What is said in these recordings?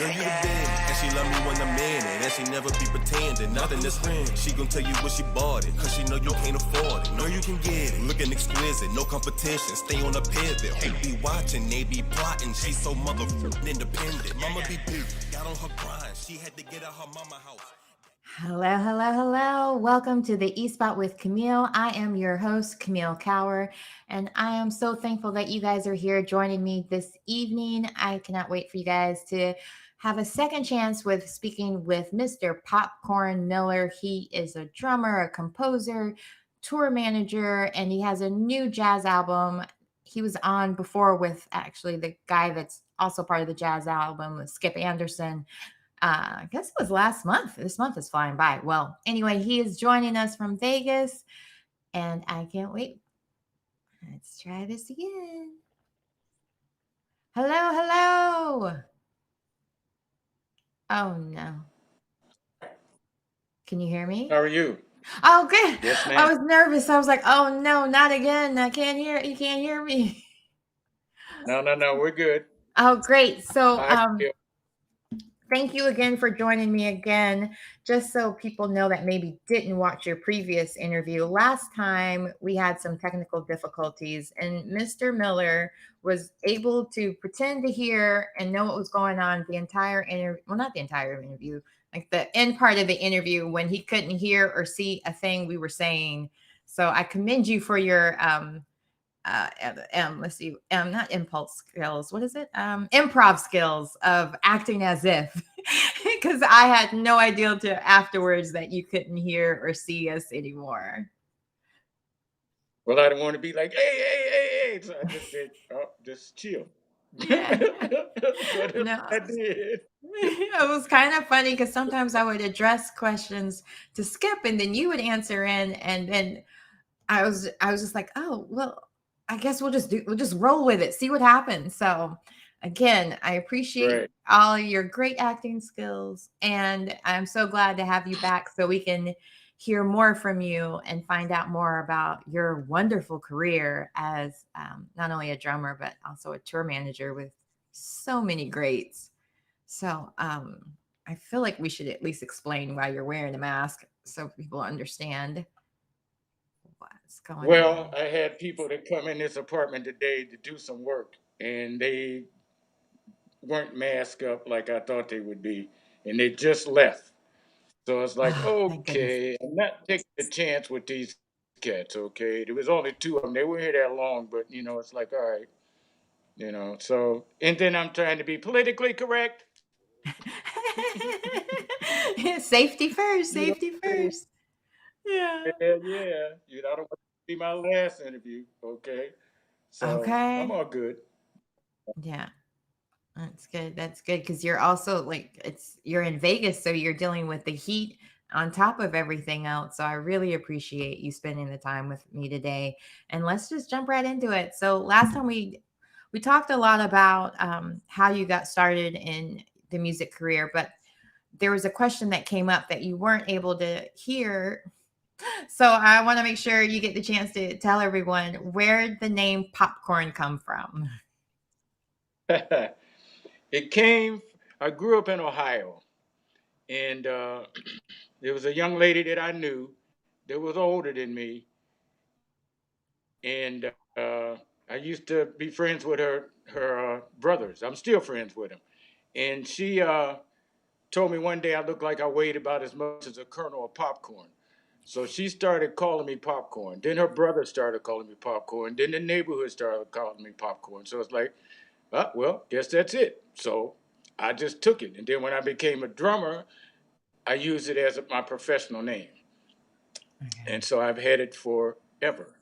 Girl, you the bed, and she love me when I'm in it, and she never be pretending, nothing is real. She gon' tell you what she bought it, cause she know you can't afford it. Know you can get it, looking exquisite, no competition, stay on the pivot. Who be watching, they be plotting, she so motherfucking independent. Mama be big, got on her grind, she had to get out her mama house. Hello, hello, hello. Welcome to the E Spot with Camille. I am your host, Camille Cower, and I am so thankful that you guys are here joining me this evening. I cannot wait for you guys to have a second chance with speaking with Mr. Popcorn Miller. He is a drummer, a composer, tour manager, and he has a new jazz album. He was on before with actually the guy that's also part of the jazz album, with Skip Anderson. I guess it was last month. This month is flying by. Well, anyway, he is joining us from Vegas, and I can't wait. Let's try this again. Hello, hello. Oh no. Can you hear How me? are you? Oh, good. Yes, I ma'am. was nervous. I was like, oh no, not again. I can't hear. You can't hear me. No. We're good. Oh, great. So, I feel thank you again for joining me again. Just so people know that maybe didn't watch your previous interview, last time we had some technical difficulties, and Mr. Miller was able to pretend to hear and know what was going on the entire interview. Well, not the entire interview, like the end part of the interview when he couldn't hear or see a thing we were saying. So I commend you for your let's see, not impulse skills. What is it? Improv skills of acting as if, because I had no idea till afterwards that you couldn't hear or see us anymore. well. I don't want to be like, hey. So I just said, oh, just chill. Yeah. So that's No. what I did. It was kind of funny because sometimes I would address questions to Skip and then you would answer in, and then I was just like, oh well, I guess we'll just roll with it, see what happens. So again, I appreciate Right. all your great acting skills, and I'm so glad to have you back so we can hear more from you and find out more about your wonderful career as not only a drummer but also a tour manager with so many greats. So I feel like we should at least explain why you're wearing a mask so people understand what's going Well, on. I had people that come in this apartment today to do some work, and they weren't masked up like I thought they would be, and they just left. So it's like, Oh, thank goodness. okay, I'm not taking a chance with these cats. Okay, there was only two of them. They weren't here that long, but it's like, all right. So and then I'm trying to be politically correct. Safety first, You know safety what I mean? first. Yeah. Yeah. I don't want to be my last interview. Okay. So I'm Okay. all good. Yeah. That's good. That's good because you're also like you're in Vegas, so you're dealing with the heat on top of everything else. So I really appreciate you spending the time with me today. And let's just jump right into it. So last time we talked a lot about how you got started in the music career, but there was a question that came up that you weren't able to hear. So I want to make sure you get the chance to tell everyone where the name popcorn come from. It came, I grew up in Ohio, and there was a young lady that I knew that was older than me, and I used to be friends with her brothers. I'm still friends with them, and she told me one day I looked like I weighed about as much as a kernel of popcorn. So she started calling me popcorn. Then her brother started calling me popcorn. Then the neighborhood started calling me popcorn. So it's like, well, guess that's it. So I just took it. And then when I became a drummer, I used it as my professional name. And Okay. so I've had it forever.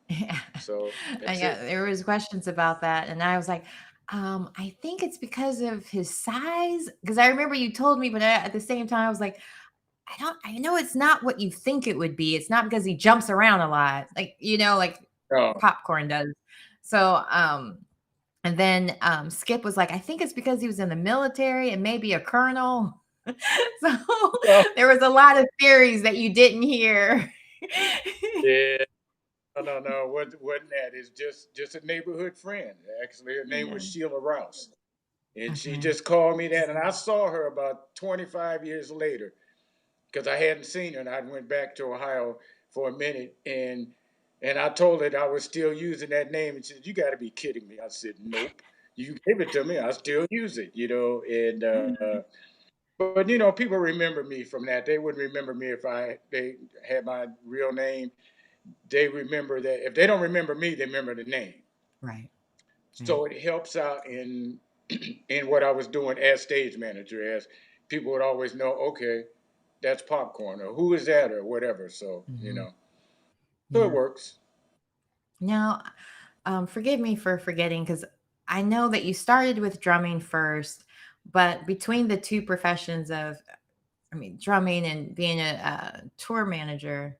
Yeah. So that's Yeah, it. there was questions about that, and I was like, I think it's because of his size. Because I remember you told me, but at the same time, I was like, I know it's not what you think it would be. It's not because he jumps around a lot, like like Oh, popcorn does. So, and then Skip was like, I think it's because he was in the military and maybe a colonel. So well, there was a lot of theories that you didn't hear. yeah. No. Wasn't that? It's just a neighborhood friend. Actually, her name was Yeah. Sheila Rouse. And she Okay. just called me that. And I saw her about 25 years later because I hadn't seen her. And I went back to Ohio for a minute. And I told her that I was still using that name. And she said, "You got to be kidding me." I said, "Nope. You give it to me. I still use it, you know." And but you know, people remember me from that. They wouldn't remember me if they had my real name. They remember that. If they don't remember me, they remember the name. Right. Right. So it helps out in in what I was doing as stage manager, as people would always know, okay, that's Popcorn, or who is that, or whatever. So you Hmm. know, so it Yeah. works. Now, forgive me for forgetting because I know that you started with drumming first, but between the two professions of, I mean, drumming and being a tour manager,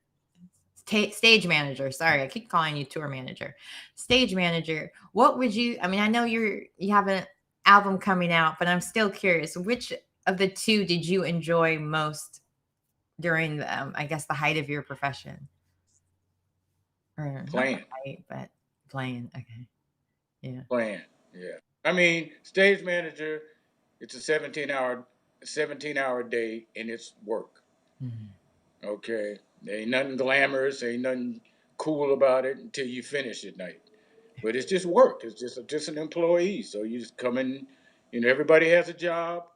stage manager. Sorry, I keep calling you tour manager, stage manager. What would you? I mean, I know you have an album coming out, but I'm still curious. Which of the two did you enjoy most during the, I guess, the height of your profession, or not the Playing, height, but playing? Okay, yeah. playing. Yeah. I mean, stage manager. It's a 17-hour day, and it's work. Mhm. Okay. There ain't nothing glamorous, ain't nothing cool about it until you finish at night. But it's just work. It's just an employee. So you just come in. You know, everybody has a job.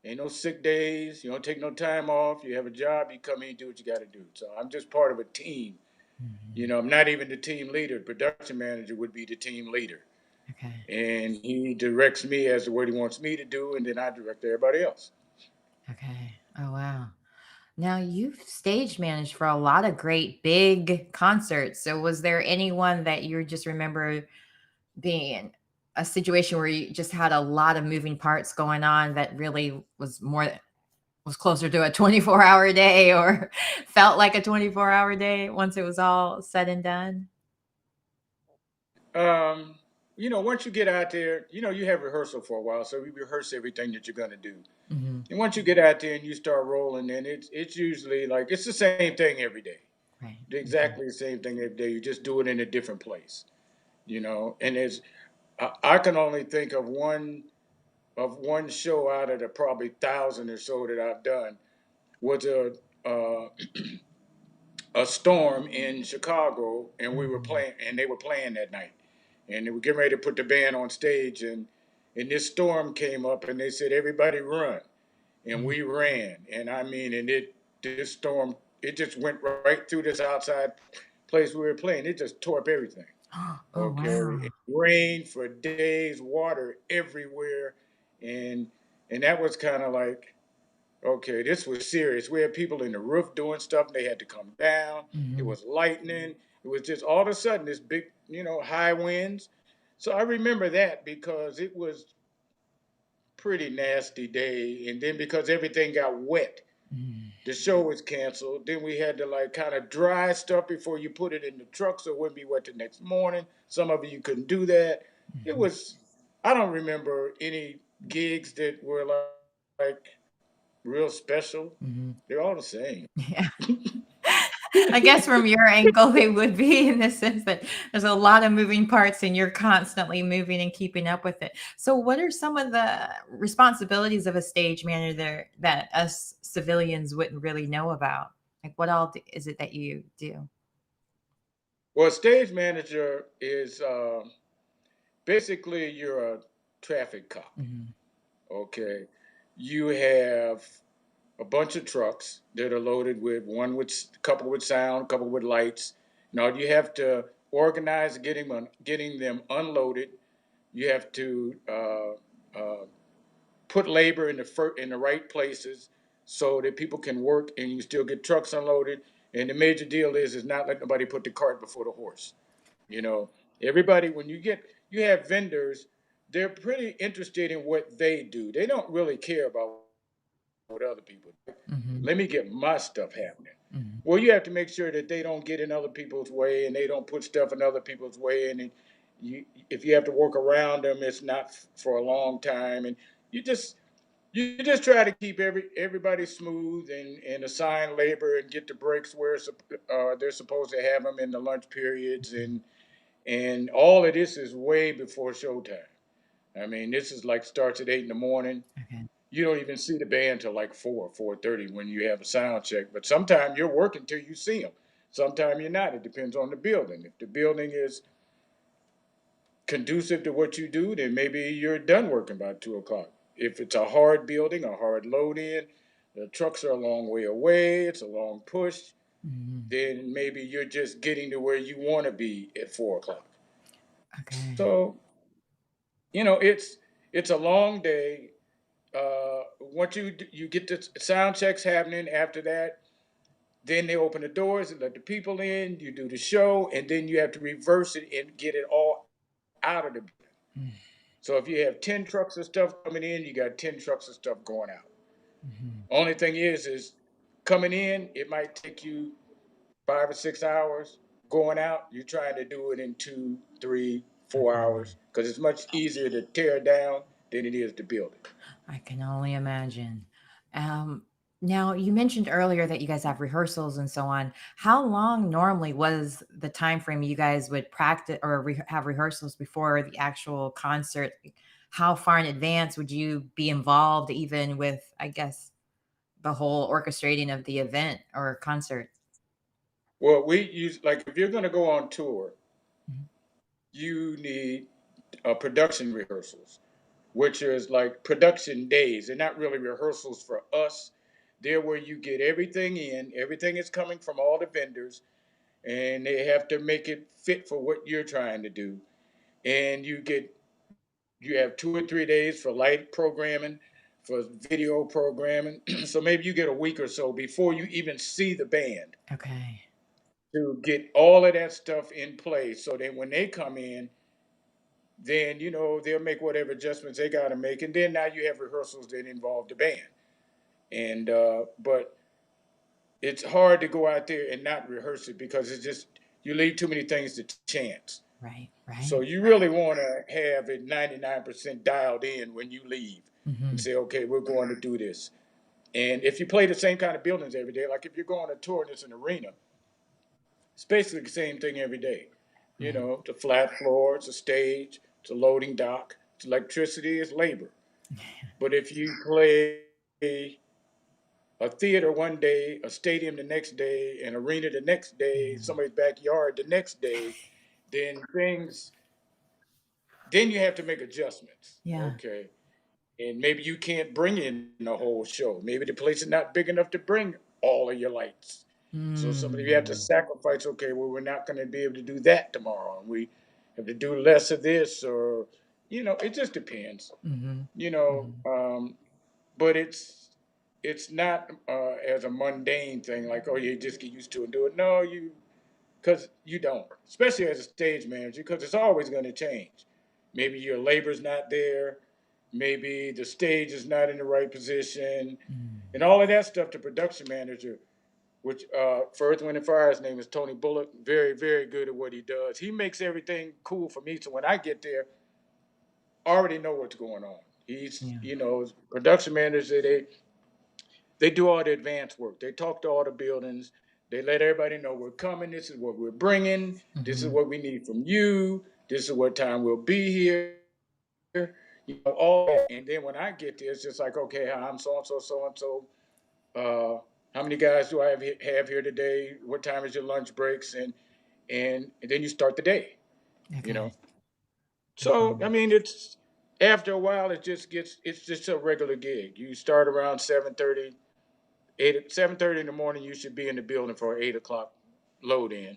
Ain't no sick days. You don't take no time off. You have a job. You come in and do what you got to do. So I'm just part of a team. You Mhm. know, I'm not even the team leader. The production manager would be the team leader, Okay. and he directs me as to what he wants me to do, and then I direct everybody else. Okay. Oh wow. Now you've stage managed for a lot of great big concerts. So was there anyone that you just remember being in a situation where you just had a lot of moving parts going on that really was closer to a 24-hour day, or felt like a 24-hour day once it was all said and done? Um, you know, once you get out there, you know, you have rehearsal for a while, so we rehearse everything that you're gonna do. Hmm. And once you get out there and you start rolling, then it's usually like it's the same thing every day, Right. Okay. exactly the same thing every day. You just do it in a different place, you know. And I can only think of one show out of the probably thousand or so that I've done was uh, a storm in Chicago, and we were Hmm. playing, and they were playing that night, and they were getting ready to put the band on stage, and this storm came up, and they said everybody run, and we ran, and I mean, and this storm it just went right through this outside place we were playing. It just tore up everything. Oh Okay, wow. it rained for days, water everywhere, and and that was kind of like, okay, this was serious. We had people in the roof doing stuff. They had to come down. It Hmm. was lightning. It was just all of a sudden this big, you know, high winds. So I remember that because it was pretty nasty day. And then because everything got wet, the show was canceled. Then we had to like kind of dry stuff before you put it in the truck so it wouldn't be wet the next morning. Some of you couldn't do that. It Hmm. was, I don't remember any gigs that were like real special. Hmm. They're all the same. Yeah. I guess from your angle, they would be, in the sense that there's a lot of moving parts and you're constantly moving and keeping up with it. So, what are some of the responsibilities of a stage manager there that us civilians wouldn't really know about? Like, what all is it that you do? Well, stage manager is basically you're a traffic cop. Hmm. Okay, you have a bunch of trucks that are loaded with one with a couple with sound, a couple with lights. Now you have to organize getting them unloaded. You have to put labor in the right places so that people can work and you still get trucks unloaded. And the major deal is not letting nobody put the cart before the horse. You know, everybody when you have vendors, they're pretty interested in what they do. They don't really care about what other people do. Let Hmm. me get my stuff happening. Hmm. Well, you have to make sure that they don't get in other people's way and they don't put stuff in other people's way. And if you have to work around them, it's not for a long time. And you just you just try to keep everybody smooth and assign labor and get the breaks where they're supposed to have them in the lunch periods and all of this is way before showtime. I mean, this is like starts at 8 in the morning. Okay. You don't even see the band till like 4:30 when you have a sound check. But sometimes you're working till you see them. Sometimes you're not. It depends on the building. If the building is conducive to what you do, then maybe you're done working by 2 o'clock. If it's a hard building, a hard load in, the trucks are a long way away, it's a long push, Mhm. then maybe you're just getting to where you want to be at 4 o'clock. Okay. So, it's a long day. Once you get the sound checks happening, after that, then they open the doors and let the people in. You do the show, and then you have to reverse it and get it all out of the building. Mm. So if you have 10 trucks of stuff coming in, you got 10 trucks of stuff going out. Mhm. Only thing is coming in, it might take you 5 or 6 hours. Going out, you're trying to do it in 2, 3, 4 hours because it's much easier to tear down than it is to build it. I can only imagine. Um, Now, you mentioned earlier that you guys have rehearsals and so on. How long normally was the time frame you guys would practice or have rehearsals before the actual concert? Like, how far in advance would you be involved, even with, I guess, the whole orchestrating of the event or concert? Well, we use like if you're going to go on tour, Mhm. you need production rehearsals, which is like production days. They're not really rehearsals for us. They're where you get everything in, everything is coming from all the vendors, and they have to make it fit for what you're trying to do. And you have 2 or 3 days for light programming, for video programming. So maybe you get a week or so before you even see the band Okay. to get all of that stuff in place so that when they come in, then they'll make whatever adjustments they got to make, and then now you have rehearsals that involve the band. And but it's hard to go out there and not rehearse it because it's just you leave too many things to chance. Right. So Right. you really want to have it 99% dialed in when you leave and Hmm. say, okay, we're going to do this. And if you play the same kind of buildings every day, like if you're going to tour and it's an arena, it's basically the same thing every day. Right. It's a flat floor, it's a stage, it's a loading dock, it's electricity, it's labor. But if you play a theater one day, a stadium the next day, an arena the next day, Yeah. somebody's backyard the next day, then then you have to make adjustments. Yeah. Okay. And maybe you can't bring in the whole show. Maybe the place is not big enough to bring all of your lights. So somebody you have to Mm. sacrifice, okay, well, we're not going to be able to do that tomorrow. And we have to do less of this or, it just depends, Hmm. you know. Hmm. But it's not as a mundane thing like, oh, you just get used to it and do it. No, because you don't, especially as a stage manager, because it's always going to change. Maybe your labor's not there, maybe the stage is not in the right position, Mm. and all of that stuff. The production manager, which for Earth, Wind, and Fire, his name is Tony Bullock, very, very good at what he does. He makes everything cool for me, so when I get there, I already know what's going on. He's, Yeah. production manager. They do all the advanced work. They talk to all the buildings. They let everybody know we're coming. This is what we're bringing. This is Hmm. what we need from you. This is what time we'll be here. All that. And then when I get there, it's just like, okay, I'm so and so, so and so. How many guys do I have here today? What time is your lunch breaks? And then you start the day. You know. Okay. So I Mhm. mean, it's after a while, it's just a regular gig. You start around 7:30, 7:30 in the morning. You should be in the building for 8 o'clock load in,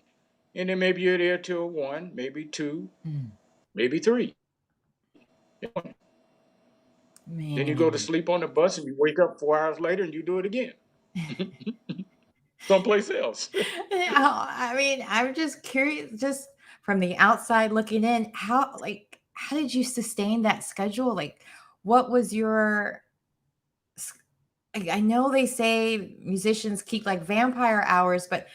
and then maybe you're there till 1, maybe 2, Mm. maybe 3. Then you go to Man. sleep on the bus and you wake up 4 hours later and you do it again someplace else. I mean, I'm just curious, just from the outside looking in, how did you sustain that schedule? Like, what was your s- I know they say musicians keep like vampire hours, but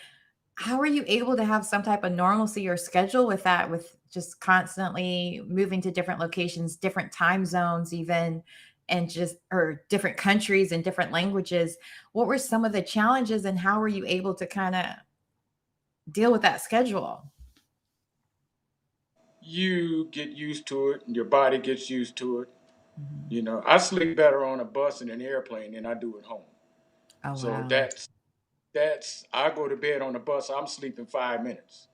how are you able to have some type of normalcy or schedule with that, with just constantly moving to different locations, different time zones, even, and just, or different countries and different languages? What were some of the challenges and how were you able to kind of deal with that schedule? you get used to it, and your body gets used to it. Mhm. You know, I sleep better on a bus and an airplane than I do at home. Oh, So wow. that's I go to bed on the bus, I'm sleeping 5 minutes.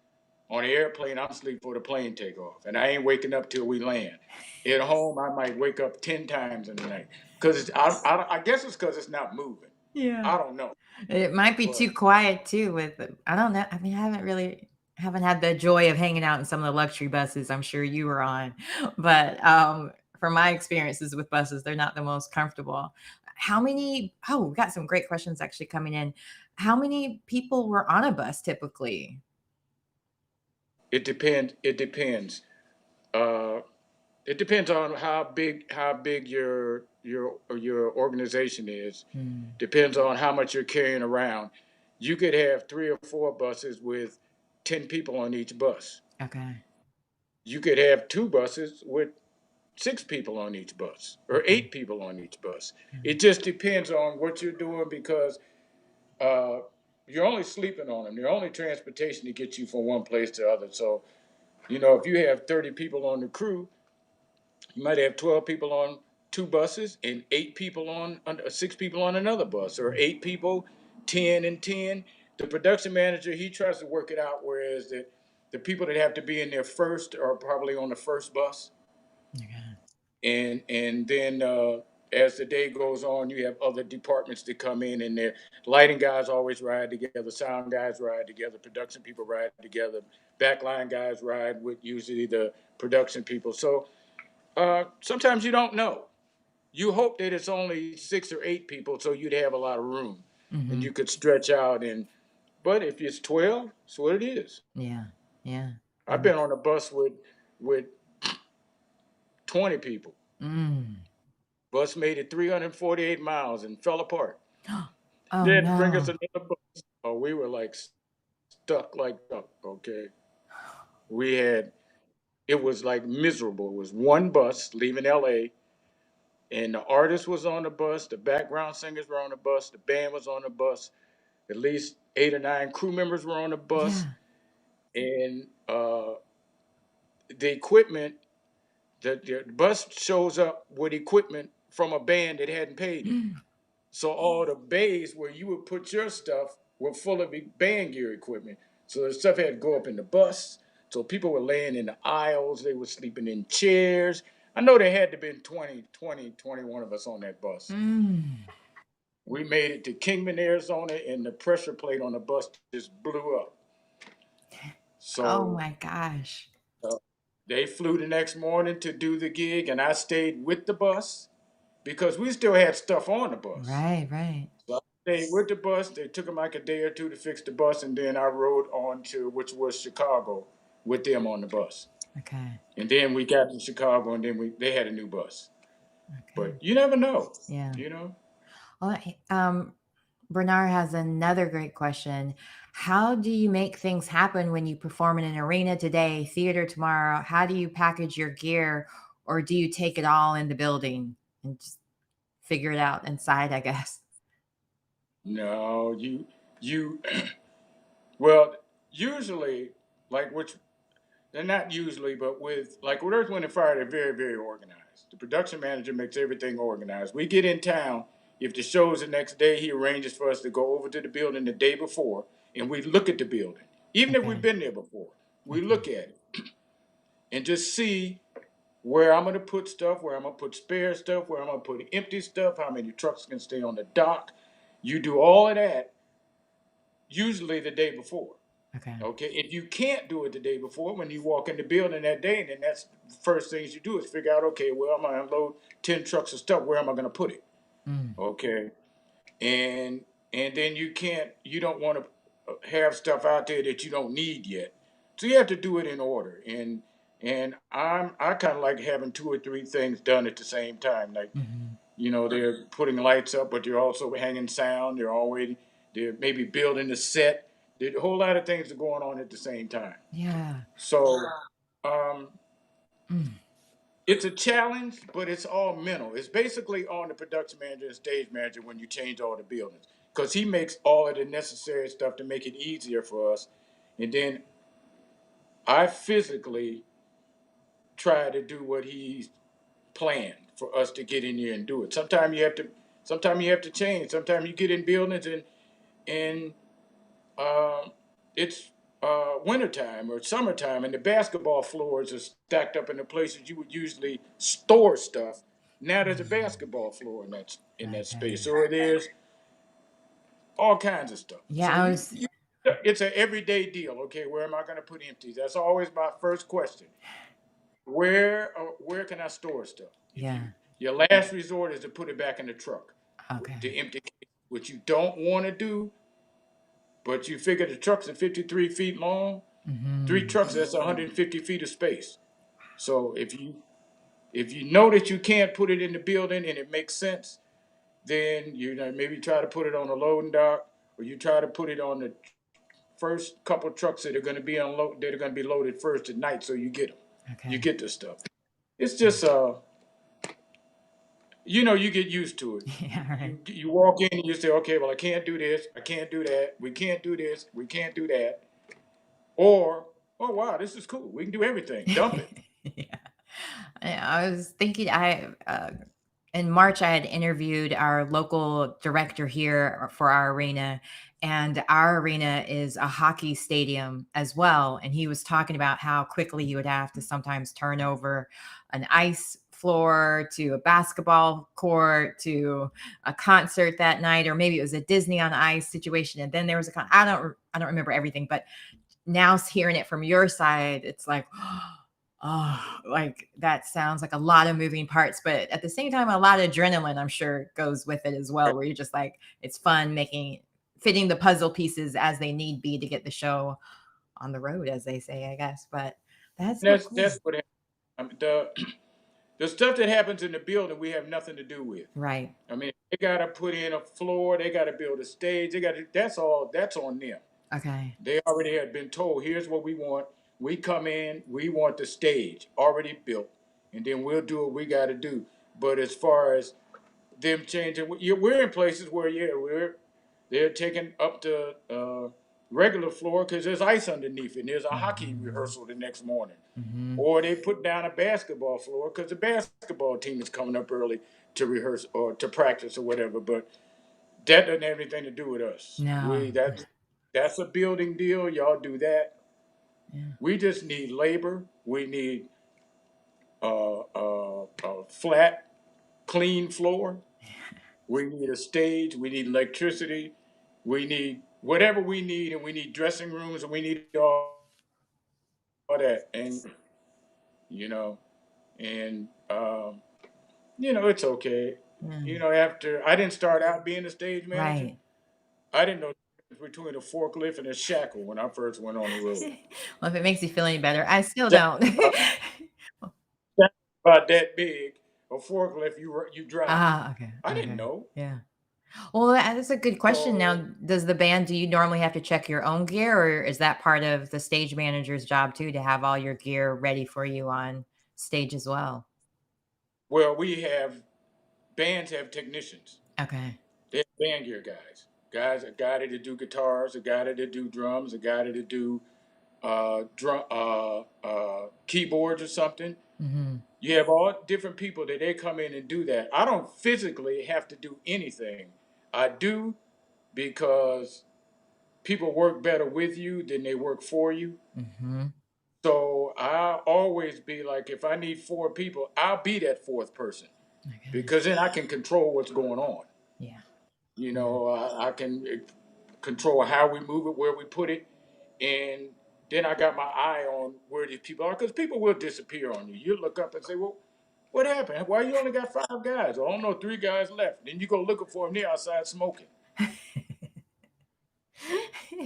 On the airplane, I'm asleep for the plane takeoff, and I ain't waking up till we land. At home, I might wake up 10 times in the night because I guess it's because it's not moving. Yeah. I don't know, It might be but too quiet too with I don't know. I mean, I haven't had the joy of hanging out in some of the luxury buses I'm sure you were on. But from my experiences with buses, they're not the most comfortable. We got some great questions actually coming in. How many people were on a bus typically? it depends. It depends. Uh, it depends on how big your organization is. Hmm. Depends on how much you're carrying around. You could have 3 or 4 buses with 10 people on each bus. Okay. You could have 2 buses with 6 people on each bus or Okay. 8 people on each bus. Hmm. It just depends on what you're doing because uh, you're only sleeping on them. They're only transportation to get you from one place to the other. So, if you have 30 people on the crew, you might have 12 people on 2 buses and 8 people on 6 people on another bus, or 8 people, 10 and 10. The production manager, he tries to work it out, whereas the people that have to be in there first are probably on the first bus. Okay. And then as the day goes on, you have other departments that come in, and their lighting guys always ride together, sound guys ride together, production people ride together, backline guys ride with usually the production people. So sometimes you don't know. You hope that it's only 6 or 8 people, so you'd have a lot of room, and Hmm. you could stretch out. But if it's 12, it's what it is. Yeah. Yeah. I've been on a bus with 20 people. Mm. Bus made it 348 miles and fell apart. Oh They had to bring us no. another bus. Oh, we were like stuck like duck. Okay, we had it was like miserable. It was one bus leaving L.A. and the artist was on the bus, the background singers were on the bus, the band was on the bus, at least 8 or 9 crew members were on the bus, Yeah. and the equipment. The bus shows up with equipment from a band that hadn't paid it. So all the bays where you would put your stuff were full of band gear equipment. So the stuff had to go up in the bus. So people were laying in the aisles. They were sleeping in chairs. I know there had to have been 21 of us on that bus. Mm. We made it to Kingman, Arizona, and the pressure plate on the bus just blew up. Oh So my gosh. uh, they flew the next morning to do the gig, and I stayed with the bus because we still had stuff on the bus. Right, right. So I stayed with the bus. They took them like a day or two to fix the bus, and then I rode on to which was Chicago with them on the bus. Okay. And then we got to Chicago, and then they had a new bus. But Okay. you never know, Yeah. you know. Well, Bernard has another great question. How do you make things happen when you perform in an arena today, theater tomorrow? How do you package your gear, or do you take it all in the building and just figure it out inside, I guess? No, you. Well, usually, like which they're not usually, but with Earth, Wind and Fire, they're very, very organized. The production manager makes everything organized. We get in town. If the show's the next day, he arranges for us to go over to the building the day before, and we look at the building. Even if we've Okay. been there before, we Okay. look at it and just see where I'm going to put stuff, where I'm going to put spare stuff, where I'm going to put empty stuff, how many trucks can stay on the dock. You do all of that usually the day before. Okay. Okay, if you can't do it the day before, when you walk in the building that day, then that's the first things you do is figure out, okay, well, I'm gonna unload 10 trucks of stuff. Where am I gonna put it? Mm. Okay, and then you don't want to have stuff out there that you don't need yet. So you have to do it in order. And I kind of like having 2 or 3 things done at the same time. Like Hmm. they're putting lights up, but they're also hanging sound. They're maybe building the set. There's a whole lot of things are going on at the same time. Yeah. So um, Mm. it's a challenge, but it's all mental. It's basically on the production manager and stage manager when you change all the buildings, because he makes all of the necessary stuff to make it easier for us. And then I physically try to do what he's planned for us to get in there and do it. Sometimes you have to change. Sometimes you get in buildings and it's wintertime or summertime, and the basketball floors are stacked up in the places you would usually store stuff. Now there's a basketball floor in that space, Okay. so there's all kinds of stuff. Yeah, So I was. it's an everyday deal. Okay, where am I going to put empties? That's always my first question. Where can I store stuff? Yeah. Your last resort is to put it back in the truck, to Okay. empty. What you don't want to do, but you figure the trucks are 53 feet long. Three Mm-hmm. trucks, that's 150 feet of space. So if you know that you can't put it in the building and it makes sense, then maybe try to put it on a loading dock, or you try to put it on the first couple trucks that are going to be loaded first at night, so you Okay. get the stuff. It's just you get used to it. Yeah. Right. You walk in and you say, okay, well, I can't do this, I can't do that, we can't do this, we can't do that, or oh wow, this is cool, we can do everything, dump it. Yeah. I was thinking, in March, I had interviewed our local director here for our arena, and our arena is a hockey stadium as well. And he was talking about how quickly he would have to sometimes turn over an ice floor to a basketball court to a concert that night, or maybe it was a Disney on Ice situation. And then there was I don't remember everything, but now hearing it from your side, it's like, oh, like that sounds like a lot of moving parts, but at the same time, a lot of adrenaline, I'm sure, goes with it as well, where you're just like, it's fun fitting the puzzle pieces as they need be to get the show on the road, as they say, I guess. But that's so cool. That's what the stuff that happens in the building we have nothing to do with. Right. I mean, they gotta put in a floor, they gotta build a stage, that's on them. Okay. They already had been told, here's what we want. We come in, we want the stage already built, and then we'll do what we got to do. But as far as them changing, we're in places where, they're taking up the regular floor because there's ice underneath it, and there's a hockey rehearsal the next morning. Mm-hmm. Or they put down a basketball floor because the basketball team is coming up early to rehearse or to practice or whatever. But that doesn't have anything to do with us. No. That's a building deal. Y'all do that. Yeah. We just need labor. We need a flat, clean floor. We need a stage. We need electricity. We need whatever we need, and we need dressing rooms, and we need all that. And you know, and it's okay. Yeah. After I didn't start out being a stage manager, Right. I didn't know the difference between a forklift and a shackle when I first went on the road. Well, if it makes you feel any better, I still Shackle don't. about that big, a forklift you drive. Okay. I didn't Okay. know. Yeah. Well, that's a good question. Now, So do you normally have to check your own gear, or is that part of the stage manager's job too, to have all your gear ready for you on stage as well? well, bands have technicians. Okay. They have band gear guys. A guy that do guitars, a guy that do drums, a guy that do keyboards or something. Mm-hmm. You have all different people that they come in and do that. I don't physically have to do anything. I do because people work better with you than they work for you. Mm-hmm. So I always be like, if I need four people, I'll be that fourth person Okay. because then I can control what's going on. Yeah. I can control how we move it, where we put it, and then I got my eye on where these people are because people will disappear on you. You look up and say, well, what happened? Why you only got 5 guys? Well, I don't know, 3 guys left. Then you go looking for them. They're outside smoking.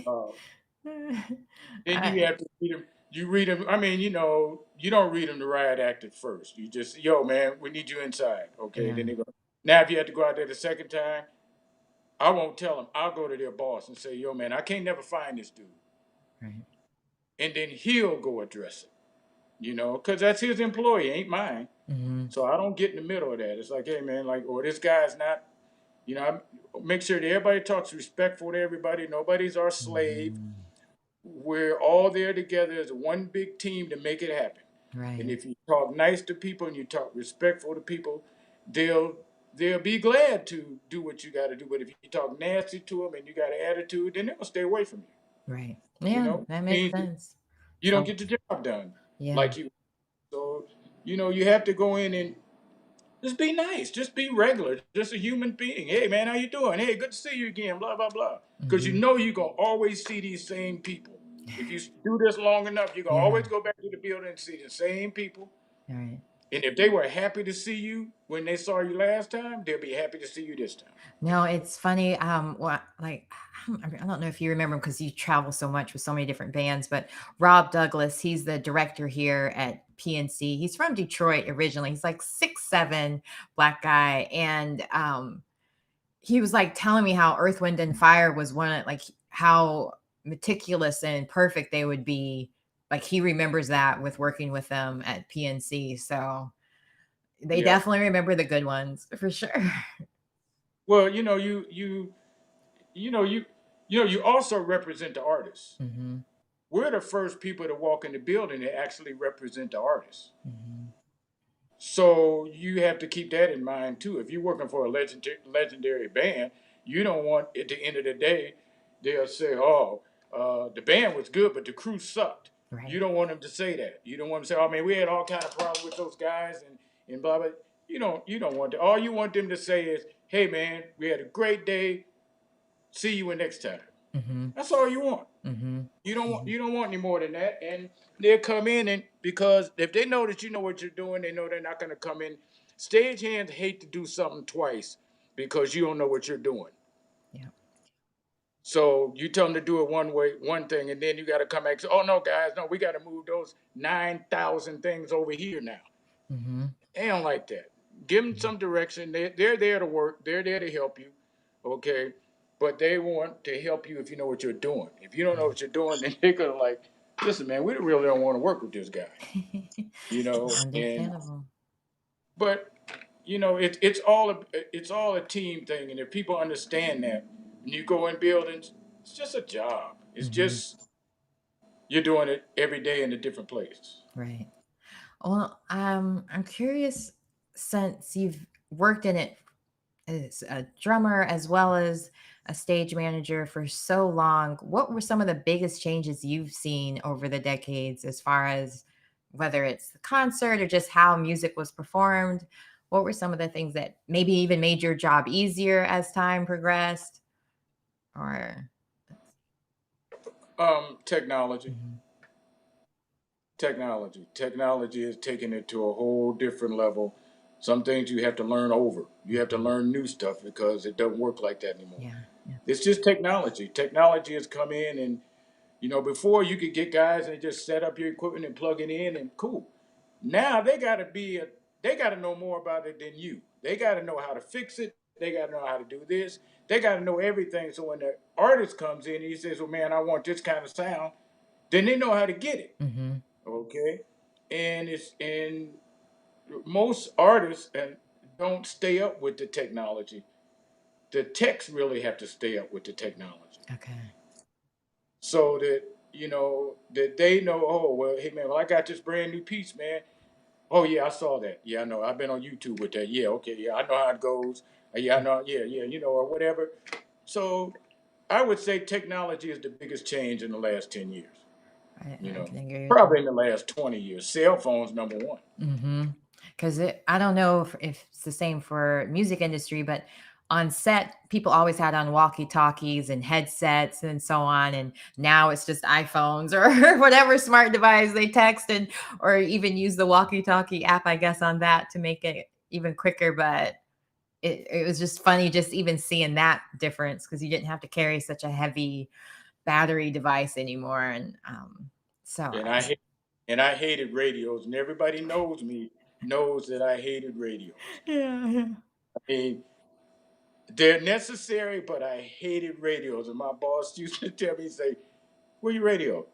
Uh, then you have to read them. You read them. I mean, you don't read them to riot act at first. You just, yo, man, we need you inside. Okay. Yeah. Then they go. Now, if you have to go out there the second time, I won't tell them. I'll go to their boss and say, yo, man, I can't never find this dude. Right. And then he'll go address it, because that's his employee, ain't mine. Mm-hmm. So I don't get in the middle of that. It's like, hey, man, or this guy's not, I make sure that everybody talks respectful to everybody. Nobody's our slave. Mm-hmm. We're all there together as one big team to make it happen. Right. And if you talk nice to people and you talk respectful to people, they'll they'll be glad to do what you got to do. But if you talk nasty to them and you got an attitude, then they'll stay away from you. Right. You Yeah, know, that makes means sense. you don't So, get the job done yeah. like you. So you have to go in and just be nice, just be regular, just a human being. Hey man, how you doing? Hey, good to see you again. Blah blah blah. Because Hmm. you're gonna always see these same people. If you do this long enough, you're gonna Yeah. always go back to the building and see the same people. All right. And if they were happy to see you when they saw you last time, they'll be happy to see you this time. No, it's funny. What like I don't know if you remember him because you travel so much with so many different bands, but Rob Douglas, he's the director here at PNC. He's from Detroit originally. He's like 6'7" black guy, and he was like telling me how Earth, Wind, and Fire was one of like how meticulous and perfect they would be. Like he remembers that with working with them at PNC. So they Yeah. definitely remember the good ones for sure. Well, you also represent the artists. Hmm. We're the first people to walk in the building that actually represent the artists. Hmm. So you have to keep that in mind too. If you're working for a legendary band, you don't want at the end of the day they'll say, "Oh, the band was good, but the crew sucked." You Right. don't want them to say that. You don't want them to say, "Oh man, we had all kind of problems with those guys," and blah blah. You don't want that. All you want them to say is, "Hey man, we had a great day. See you next time." Hmm. That's all you want. Hmm. You don't want any more than that. And they'll come in and because if they know that you know what you're doing, they know they're not going to come in. Stagehands hate to do something twice because you don't know what you're doing. Yeah. So you tell them to do it one way, one thing, and then you got to come back and say, "Oh no, guys, no, we got to move those 9,000 things over here now." Hmm. They don't like that. Give them some direction. They're there to work. They're there to help you, okay? But they want to help you if you know what you're doing. If you don't know what you're doing, then they're gonna like, listen, man, we really don't want to work with this guy, And Understandable. but it's all a team thing, and if people understand that, when you go in buildings, it's just a job. It's Hmm. just you're doing it every day in a different place. Right. Well, I'm curious since you've worked in it as a drummer as well as a stage manager for so long, what were some of the biggest changes you've seen over the decades as far as whether it's the concert or just how music was performed? What were some of the things that maybe even made your job easier as time progressed? Or Technology. Mhm. Technology is taking it to a whole different level. Some things you have to learn over. You have to Mhm. learn new stuff because it doesn't work like that anymore. Yeah, yeah. It's just technology. Technology has come in, and before you could get guys and just set up your equipment and plug it in and cool. Now they got to know more about it than you. They got to know how to fix it. They got to know how to do this. They got to know everything. So when the artist comes in and he says, "Well, man, I want this kind of sound," then they know how to get it. Hmm. Okay, and most artists and don't stay up with the technology. The techs really have to stay up with the technology Okay. so that they know. Oh well, hey man, well I got this brand new piece, man. Oh yeah, I saw that. Yeah, I know. I've been on YouTube with that. Yeah, okay, yeah, I know how it goes. Yeah, I know. Yeah, yeah, or whatever. So I would say technology is the biggest change in the last 10 years. I can agree with Probably that. in the last 20 years. Cell phones number one. Mm-hmm. Because I don't know if it's the same for music industry, but on set, people always had on walkie talkies and headsets and so on. And now it's just iPhones or whatever smart device they text and or even use the walkie talkie app, I guess, on that to make it even quicker. But it was just funny just even seeing that difference because you didn't have to carry such a heavy battery device anymore. And so And I hated radios, and everybody knows that I hated radios. yeah, yeah. I mean, they're necessary, but I hated radios. And my boss used to tell me, say, "Where your radio?"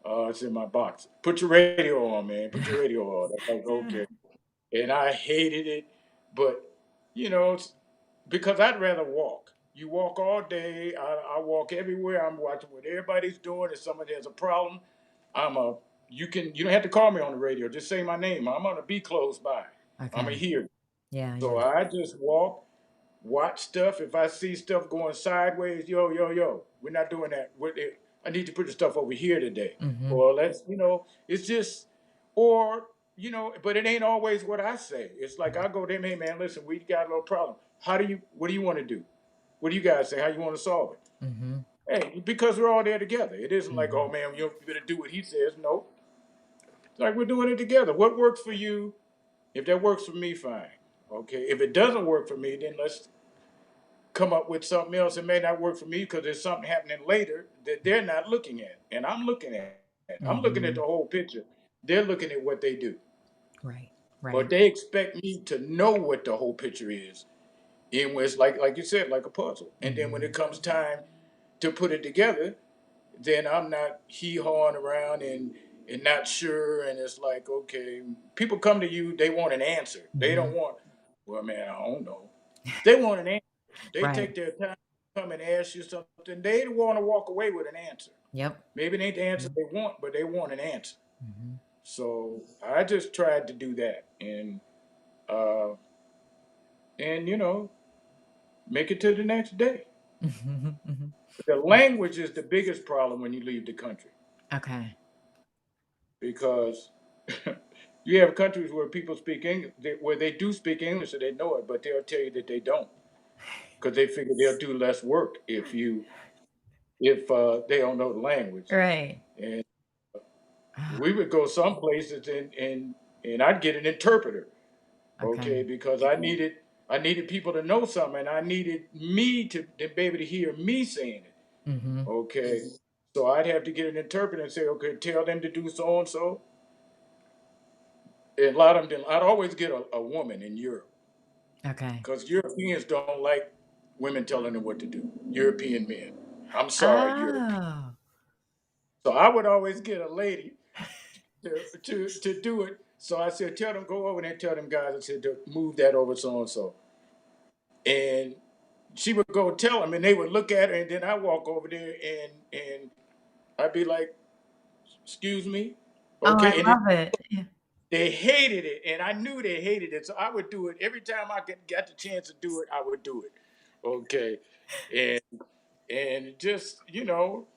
It's in my box. Put your radio on, man. Put your radio on. I'm like, Yeah. okay. And I hated it, but it's because I'd rather walk. You walk all day. I walk everywhere. I'm watching what everybody's doing. If somebody has a problem, I'm a you don't have to call me on the radio. Just say my name. I'm gonna be close by. I'm gonna Okay. hear you. Yeah, So yeah. I just walk, watch stuff. If I see stuff going sideways, yo, we're not doing that. I need to put the stuff over here today. Mm-hmm. Or it's just, or, but it ain't always what I say. It's like I go to them, hey man, listen, we got a little problem. What do you want to do? What do you guys say? How you want to solve it? Mm-hmm. Hey, because we're all there together. It isn't like, Mm-hmm. oh man, you better do what he says. No, it's like we're doing it together. What works for you? If that works for me, fine. Okay. If it doesn't work for me, then let's come up with something else. It may not work for me because there's something happening later that they're not looking at, and I'm looking at. I'm looking at the Mm-hmm. whole picture. They're looking at what they do, Right. but Right. they expect me to know what the whole picture is. And when it's like you said, like a puzzle. And then when Mm-hmm. it comes time to put it together, then I'm not hee-hawing around and not sure. And it's like, okay, people come to you, they want an answer. They Mm-hmm. don't want, well, man, I don't know. They want an answer. They Right. take their time to come and ask you something. They want to walk away with an answer. Yep. Maybe it ain't the answer they want, but they want an answer. Mm-hmm. So I just tried to do that uh, and make it to the next day. Mm-hmm. Mm-hmm. The language is the biggest problem when you leave the country Okay. because you have countries where people speak English, where they do speak English and they know it, but they'll tell you that they don't because they figure they'll do less work if they don't know the language. Right. And Ah, we would go some places and I'd get an interpreter, okay, okay. because I needed people to know something, and I needed me to be able to hear me saying it, Mm-hmm. okay. So I'd have to get an interpreter and say, okay, tell them to do so and so. A lot of them, I'd always get a woman in Europe Okay. because Europeans don't like women telling them what to do. European men. I'm sorry, Europe. Oh. So I would always get a lady to do it. So I said, tell them, go over there and tell them guys, I said, to move that over so and so. And she would go tell them, and they would look at her, and then I walk over there and I'd be like, excuse me. Oh, I Okay. And love it. Yeah. they hated it, and I knew they hated it, so I would do it every time I got the chance to do it. I would do it, okay, and just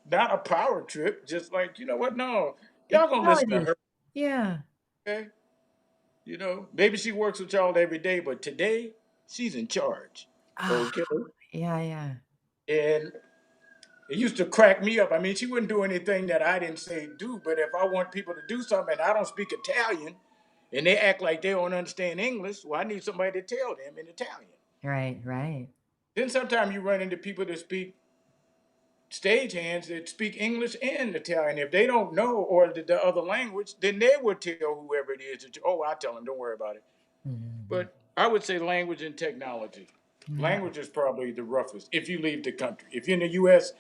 not a power trip, just like what? No, y'all gonna listen to Equality. her, Yeah. okay? Maybe she works with y'all every day, but today she's in charge, Ah, okay? yeah, yeah. And it used to crack me up. I mean, she wouldn't do anything that I didn't say do, but if I want people to do something and I don't speak Italian and they act like they don't understand English, well, I need somebody to tell them in Italian. Right, right. Then sometimes you run into people that speak stagehands that speak English and Italian. If they don't know or the other language, then they would tell whoever it is that oh, I tell them, don't worry about it. Mm-hmm. But I would say language and technology. Yeah. Language is probably the roughest if you leave the country. If you're in the U.S.,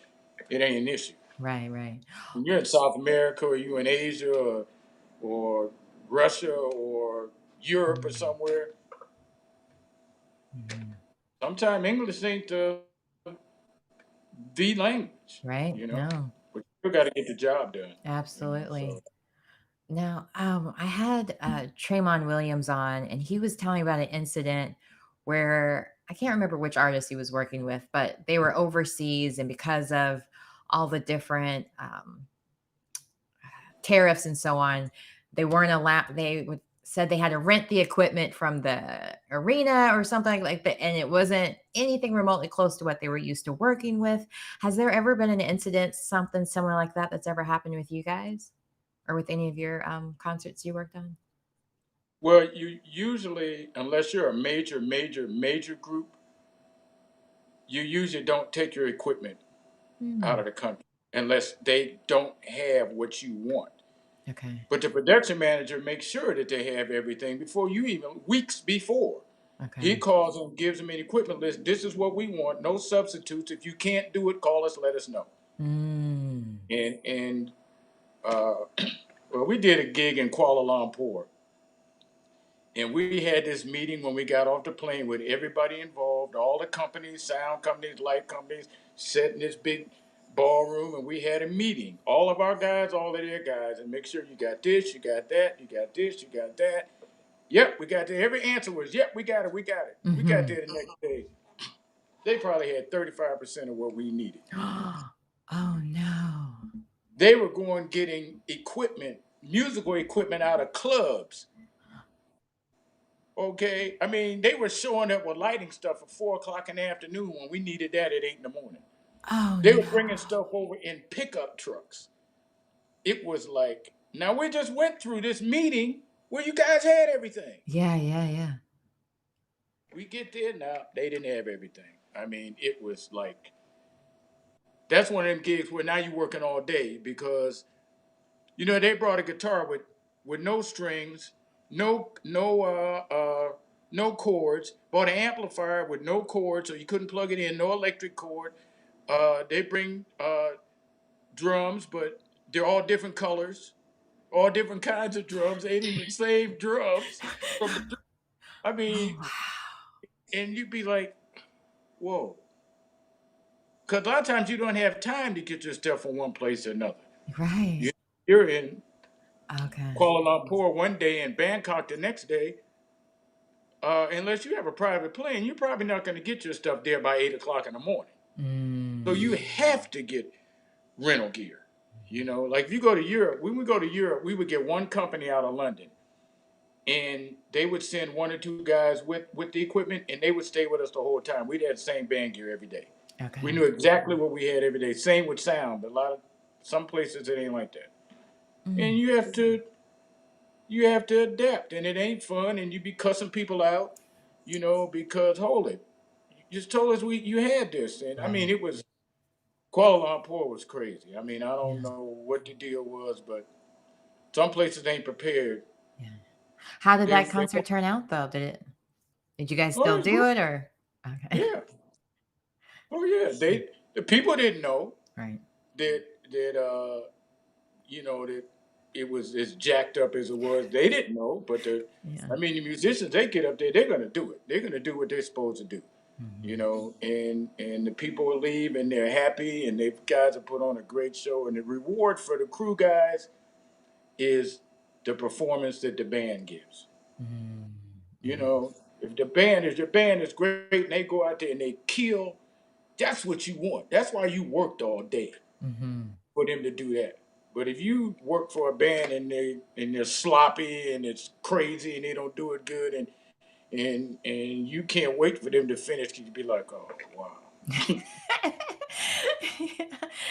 it ain't an issue. Right, right. When you're in South America or you in Asia or Russia or Europe or Mm-hmm. somewhere, Mm-hmm. sometimes English ain't the language, Right? No, but you got to get the job done. So absolutely. Now, I had Tremont Williams on, and he was telling about an incident where I can't remember which artist he was working with, but they were overseas, and because of all the different tariffs and so on, they weren't allowed. Said they had to rent the equipment from the arena or something like that, and it wasn't anything remotely close to what they were used to working with. Has there ever been an incident, something similar like that, that's ever happened with you guys? Or with any of your concerts you worked on? well, you usually, unless you're a major group, you usually don't take your equipment out Hmm. of the country unless they don't have what you want. Okay. But the production manager makes sure that they have everything before you even weeks before. He Okay. calls and gives them an equipment list. This is what we want. No substitutes. If you can't do it, call us. Let us know. Mm. And uh, well, we did a gig in Kuala Lumpur, and we had this meeting when we got off the plane with everybody involved, all the companies, sound companies, light companies, set in this big ballroom and we had a meeting. All of our guys, all of their guys, and make sure you got this, you got that, you got this, you got that. Yep, we got that. Every answer was, yep, we got it, we got it. We got there the next day. They probably had 35% of what we needed. Oh no. They were going getting equipment, musical equipment out of clubs. Okay. I mean, they were showing up with lighting stuff at 4 o'clock in the afternoon when we needed that at 8 in the morning. Oh They were no. bringing stuff over in pickup trucks. It was like, now we just went through this meeting where you guys had everything. Yeah. We get there now, they didn't have everything. I mean, it was like, that's one of them gigs where now you're working all day because, they brought a guitar with no strings, no chords. Bought an amplifier with no chords, so you couldn't plug it in. No electric cord. They bring drums, but they're all different colors, all different kinds of drums. They ain't even the same drums. I mean, Oh, and you'd be like, whoa. Because a lot of times you don't have time to get your stuff from one place to another. right. You're in Okay. Kuala Lumpur one day and Bangkok the next day. Unless you have a private plane, you're probably not going to get your stuff there by 8 o'clock in the morning. So you have to get rental gear. Like if you go to Europe, when we go to Europe, we would get one company out of London, and they would send one or two guys with the equipment, and they would stay with us the whole time. We'd have the same band gear every day. Okay. We knew exactly what we had every day. Same with sound, but some places it ain't like that. And you have to adapt, and it ain't fun, and you be cussing people out, because hold it, you just told us you had this, and I mean it was Kuala Lumpur was crazy. I mean I don't know what the deal was, but some places ain't prepared. Yeah. How did that They concert turn out though? Did you guys oh still it's do great. it or okay. Yeah, oh yeah. The people didn't know Right. that that it was as jacked up as it was. They didn't know, but Yeah. I mean the musicians, they get up there, they're gonna do it. They're gonna do what they're supposed to do. And the people will leave and they're happy and the guys have put on a great show, and the reward for the crew guys is the performance that the band gives. If your band is great and they go out there and they kill, that's what you want. That's why you worked all day for them to do that. But if you work for a band and they're sloppy and it's crazy and they don't do it good, and you can't wait for them to finish, you'd be like, oh wow.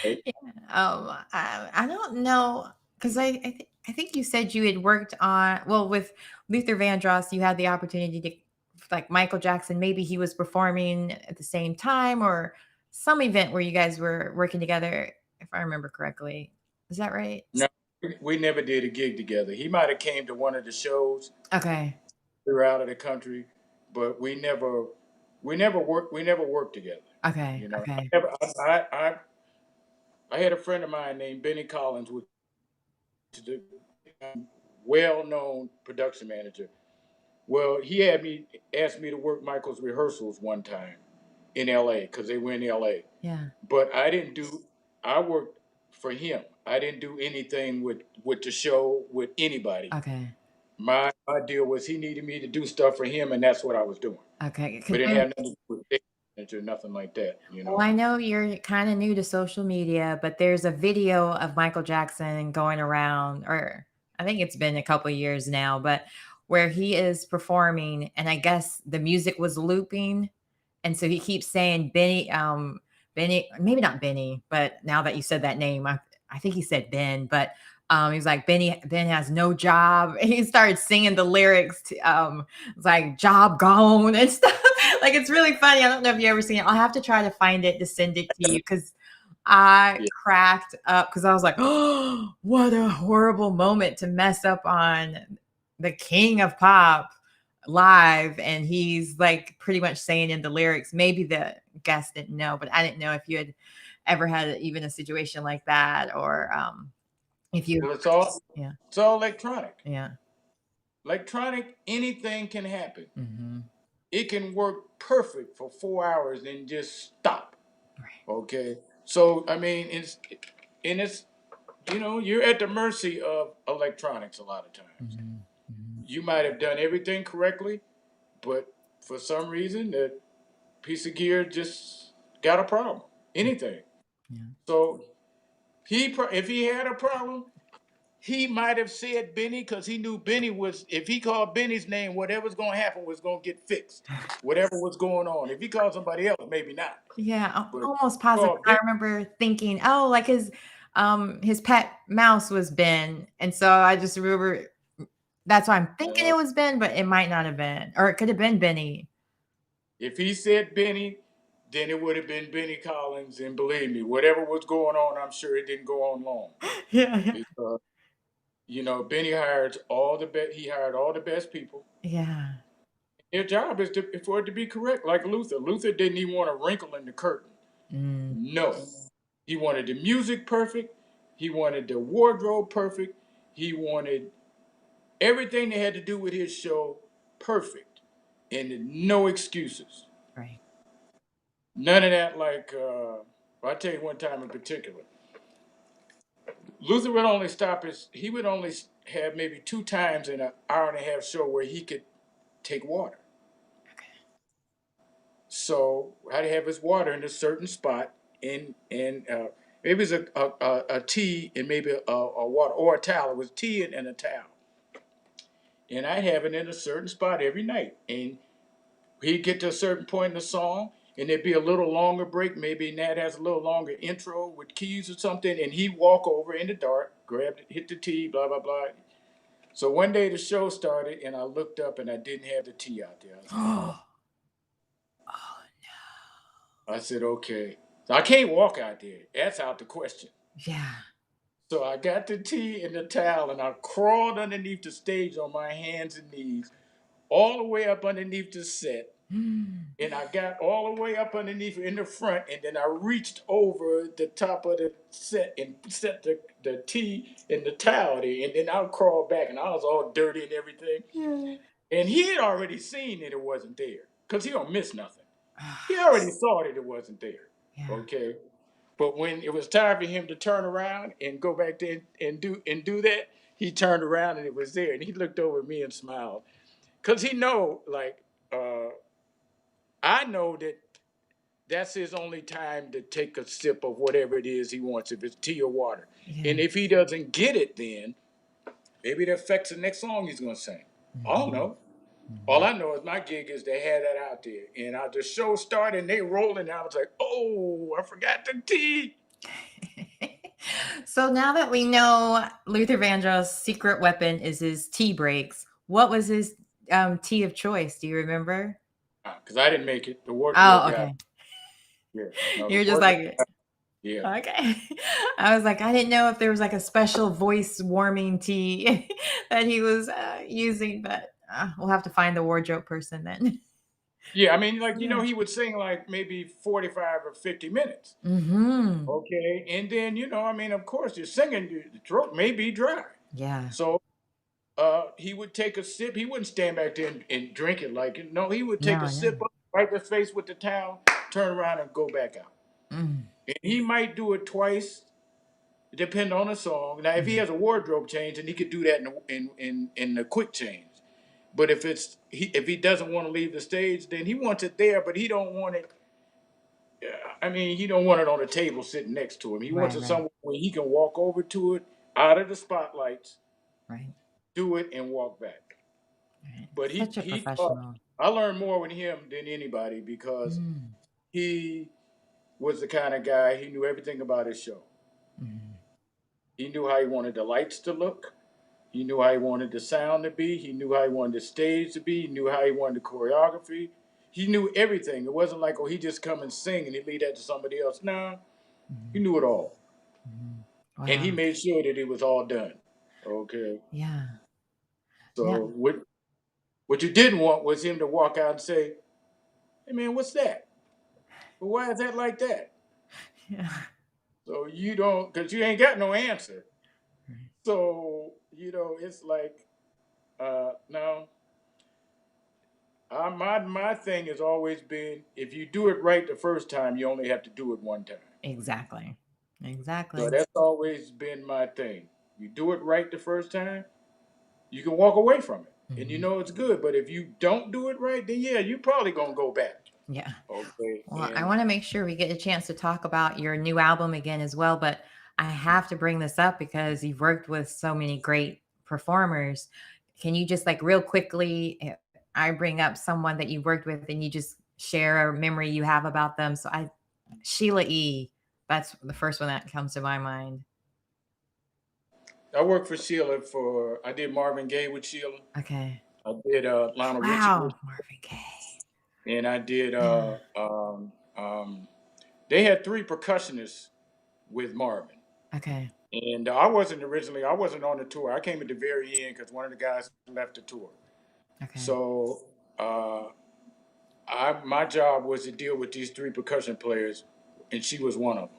Yeah. I don't know because I think you said you had worked on with Luther Vandross. You had the opportunity to like Michael Jackson. Maybe he was performing at the same time or some event where you guys were working together, if I remember correctly. Is that right? No, we never did a gig together. He might have came to one of the shows. Okay. We were out of the country, but we never worked together. Okay. Okay. I had a friend of mine named Benny Collins, which is a well-known production manager. Well, he had me asked me to work Michael's rehearsals one time in L.A. because they were in L.A. Yeah. But I worked for him. I didn't do anything with the show with anybody. Okay. My deal was he needed me to do stuff for him, and that's what I was doing. Okay. We didn't have nothing to do with stage manager, nothing like that. Well, I know you're kind of new to social media, but there's a video of Michael Jackson going around, or I think it's been a couple of years now, but where he is performing, and I guess the music was looping, and so he keeps saying Benny, maybe not Benny, but now that you said that name, I think he said Ben, but he's like Ben has no job. And he started singing the lyrics to it's like job gone and stuff. Like it's really funny. I don't know if you ever seen it. I'll have to try to find it to send it to you because I Yeah. cracked up because I was like, oh, what a horrible moment to mess up on the king of pop live. And he's like pretty much saying in the lyrics, maybe the guest didn't know, but I didn't know if you had ever had even a situation like that or if you, Well, yeah, it's all electronic. yeah. Electronic, anything can happen. Mm-hmm. It can work perfect for 4 hours and just stop. Right. Okay. So I mean, it's you're at the mercy of electronics a lot of times. Mhm. Mhm. You might have done everything correctly, but for some reason that piece of gear just got a problem. Anything. Yeah. So if he had a problem, he might have said Benny because he knew Benny was. If he called Benny's name, whatever's going to happen was going to get fixed. Whatever was going on. If he called somebody else, maybe not. Yeah, But almost positive. called I Benny. remember thinking, oh, like his pet mouse was Ben. And so I just remember that's why I'm thinking Uh, it was Ben, but it might not have been. Or it could have been Benny. if he said Benny, then it would have been Benny Collins. And believe me, whatever was going on, I'm sure it didn't go on long. Yeah, yeah. Because Benny hired all the best. He hired all the best people. Yeah. Their job is for it to be correct. Like Luther. Luther didn't even want a wrinkle in the curtain. Mm, No. He wanted the music perfect. He wanted the wardrobe perfect. He wanted everything that had to do with his show perfect. And no excuses. right. None of that I'll tell you one time in particular. Luther would only he would only have maybe 2 times in an hour and a half show where he could take water. So I'd have his water in a certain spot, and maybe it's a tea and maybe a water or a towel. It was tea and a towel, and I'd have it in a certain spot every night. And he'd get to a certain point in the song, and there'd be a little longer break. Maybe Nat has a little longer intro with keys or something, and he'd walk over in the dark, grab it, hit the tea, blah blah blah. So one day the show started, and I looked up and I didn't have the tea out there. I was like, oh. Oh, I said, okay. So I can't walk out there. That's out the question. yeah. So I got the tea and the towel and I crawled underneath the stage on my hands and knees, all the way up underneath the set. Mm, And I got all the way up underneath in the front, and then I reached over the top of the set and set the tea and the towel there. And then I crawled back, and I was all dirty and everything. yeah. And he had already seen that it wasn't there because he don't miss nothing. He Ah, already saw that it wasn't there. yeah. Okay. But when it was time for him to turn around and go back there and do that, he turned around and it was there. And he looked over at me and smiled. Cause he know, I know that that's his only time to take a sip of whatever it is he wants, if it's tea or water. Yeah. And if he doesn't get it, then maybe it affects the next song he's gonna sing. I don't Mhm. know. All Mhm. I know is my gig is they had that out there. And the show started and they rolling. And I was like, oh, I forgot the tea. So now that we know Luther Vandross' secret weapon is his tea breaks, what was his tea of choice? Do you remember? Because I didn't make it. The wardrobe Oh, guy. okay. Yeah. No, the You're just wardrobe like, guy. Yeah. okay. I was like, I didn't know if there was like a special voice warming tea that he was using, but we'll have to find the wardrobe person then. Yeah. I mean, Yeah. he would sing like maybe 45 or 50 minutes. Mm-hmm. Okay. And then, I mean, of course, you're singing, the throat may be dry. Yeah. So he would take a sip. He wouldn't stand back there and drink it like it. No, he would take No, a I know. sip, wipe his face with the towel, turn around and go back out. Mm, And he might do it twice, depending on the song. Now, if he mm, has a wardrobe change, then he could do that in the quick change. But if he doesn't want to leave the stage, then he wants it there, but he don't want it. I mean, he don't want it on the table sitting next to him. He wants right, it right, somewhere where he can walk over to it, out of the spotlights, right, do it, and walk back. right. But Such a he taught. professional. I learned more with him than anybody because Mm, he was the kind of guy, he knew everything about his show. mm, He knew how he wanted the lights to look. He knew how he wanted the sound to be. He knew how he wanted the stage to be. He knew how he wanted the choreography. He knew everything. It wasn't like, oh, he just come and sing and he leave that to somebody else. No, he mm, knew it all. mm. And he Wow. made sure that it was all done. Okay. Yeah. Yeah. So what you didn't want was him to walk out and say, hey man, what's that? Well, why is that like that? Yeah. So you don't, because you ain't got no answer. Right. So, it's like, no. My thing has always been, if you do it right the first time, you only have to do it one time. Exactly. So Exactly. that's always been my thing. You do it right the first time, you can walk away from it, and you Hmm. know it's good. But if you don't do it right, then yeah, you probably gonna go back. Yeah. Okay, Well, I and want to make sure we get a chance to talk about your new album again as well, but I have to bring this up because you've worked with so many great performers. Can you just like real quickly, I bring up someone that you worked with and you just share a memory you have about them. Sheila E, that's the first one that comes to my mind. I worked for Sheila for. I did Marvin Gaye with Sheila. Okay. I did Lionel Richie with, Wow. Marvin Gaye. and I did. Yeah. They had three percussionists with Marvin, Okay. and I wasn't originally. I wasn't on the tour. I came at the very end because one of the guys left the tour. Okay. So uh, I my job was to deal with these three percussion players, and she was one of them.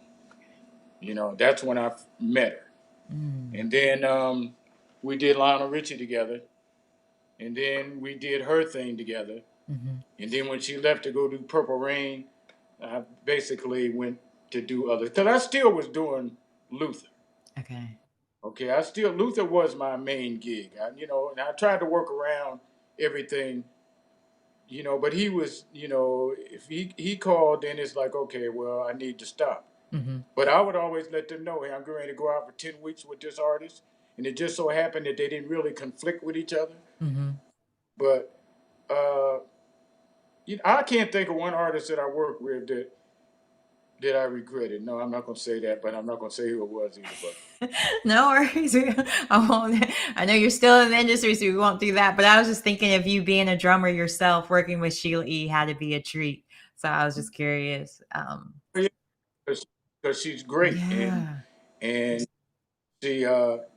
You know, that's when I met her. Mm. And then we did Lionel Richie together, and then we did her thing together. Hmm. And then when she left to go do Purple Rain, I basically went to do other. Because I still was doing Luther. Okay. Okay, Luther was my main gig. And I tried to work around everything. But he was, if he called, then it's like, okay, well, I need to stop. Hmm. But I would always let them know, hey, I'm going to go out for 10 weeks with this artist. And it just so happened that they didn't really conflict with each other. Hmm. But uh, I can't think of one artist that I worked with that I regretted. No, I'm not going to say that, but I'm not going to say who it was either. But No worries. I won't. I know you're still in the industry, so we won't do that. But I was just thinking of you being a drummer yourself, working with Sheila E. had to be a treat. So I was just curious. yeah, because she's great. And, Yeah. and she,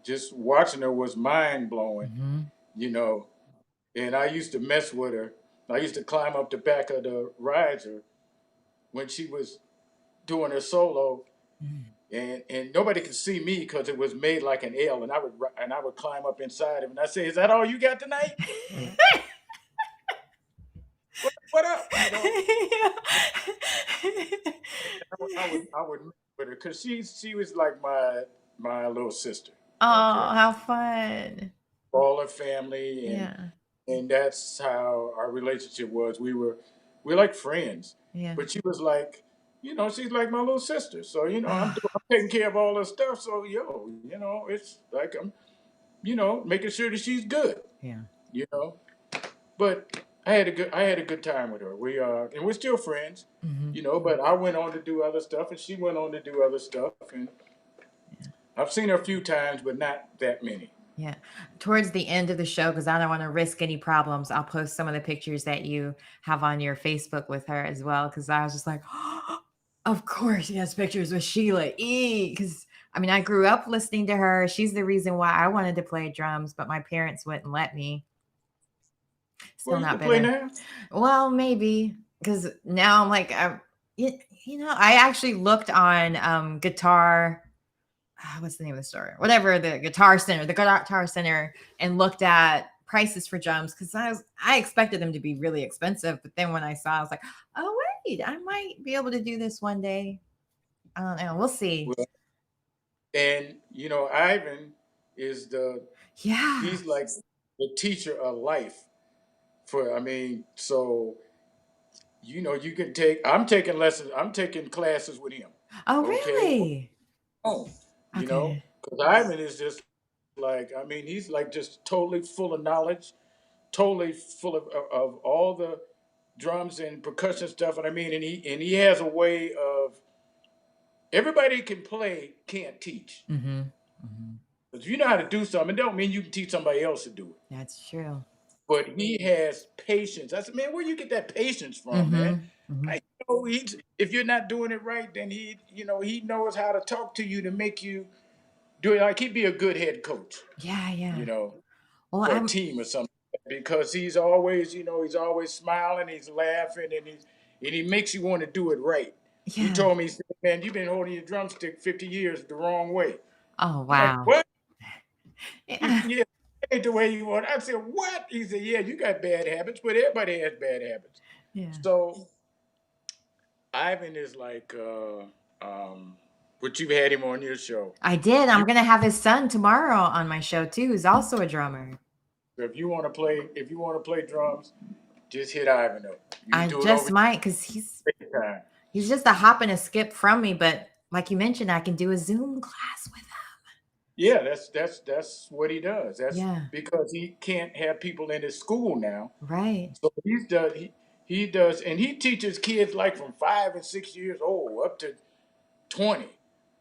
just watching her was mind blowing, Hmm. you know. And I used to mess with her. I used to climb up the back of the riser when she was doing her solo, and nobody could see me because it was made like an L, and I would climb up inside him, and I say, "Is that all you got tonight? What up?" I would mess with her because she was like my little sister. Oh, Okay, how fun. all her family, and Yeah. and that's how our relationship was. We like friends, Yeah. but she was like, she's like my little sister. So I'm taking care of all her stuff. So it's like I'm making sure that she's good. Yeah. You know, but I had a good time with her. And we're still friends. Hmm. But I went on to do other stuff, and she went on to do other stuff, and I've seen her a few times, but not that many. Yeah. Towards the end of the show, because I don't want to risk any problems, I'll post some of the pictures that you have on your Facebook with her as well. Because I was just like, of course, he has pictures with Sheila E. Because I mean, I grew up listening to her. She's the reason why I wanted to play drums, but my parents wouldn't let me. Well, Still you not can play bitter. now. Well, maybe because now I'm like, I actually looked on guitar, what's the name of the store? Whatever, the Guitar Center, and looked at prices for drums because I expected them to be really expensive, but then when I saw, I was like, oh wait, I might be able to do this one day. I don't know. We'll see. Well, and Ivan is Yeah. he's like the teacher of life for. I mean, so you can I'm taking lessons. I'm taking classes with him. Oh Okay. really? Oh, Okay. because Ivan is just like, I mean, he's like just totally full of knowledge, totally full of all the drums and percussion stuff. And I mean, and he has a way of everybody can play, can't teach. Mm-hmm. Mm-hmm. But if you know how to do something, it don't mean you can teach somebody else to do it. That's true. But he has patience. I said, man, where you get that patience from, man? Mm-hmm. Mm-hmm. If you're not doing it right, then he knows how to talk to you to make you do it. Like he'd be a good head coach, Yeah, you yeah. know, Well, for a I'm team or something, because he's always smiling, he's laughing, and he makes you want to do it right. He yeah. told me, he said, man, you've been holding your drumstick 50 years the wrong way. Oh I'm like, wow. what? Yeah. Yeah, ain't the way you want. I said, what? He said, yeah, you got bad habits, but everybody has bad habits. Yeah. So Ivan is like, But you've had him on your show. I did. I'm going to have his son tomorrow on my show too, who's also a drummer. If you want to play drums, just hit Ivan up. You I do it just over might, because time. he's just a hop and a skip from me. But like you mentioned, I can do a Zoom class with him. Yeah, that's what he does. That's Yeah. because he can't have people in his school now. Right. So he does, and he teaches kids like from 5 and 6 years old up to 20.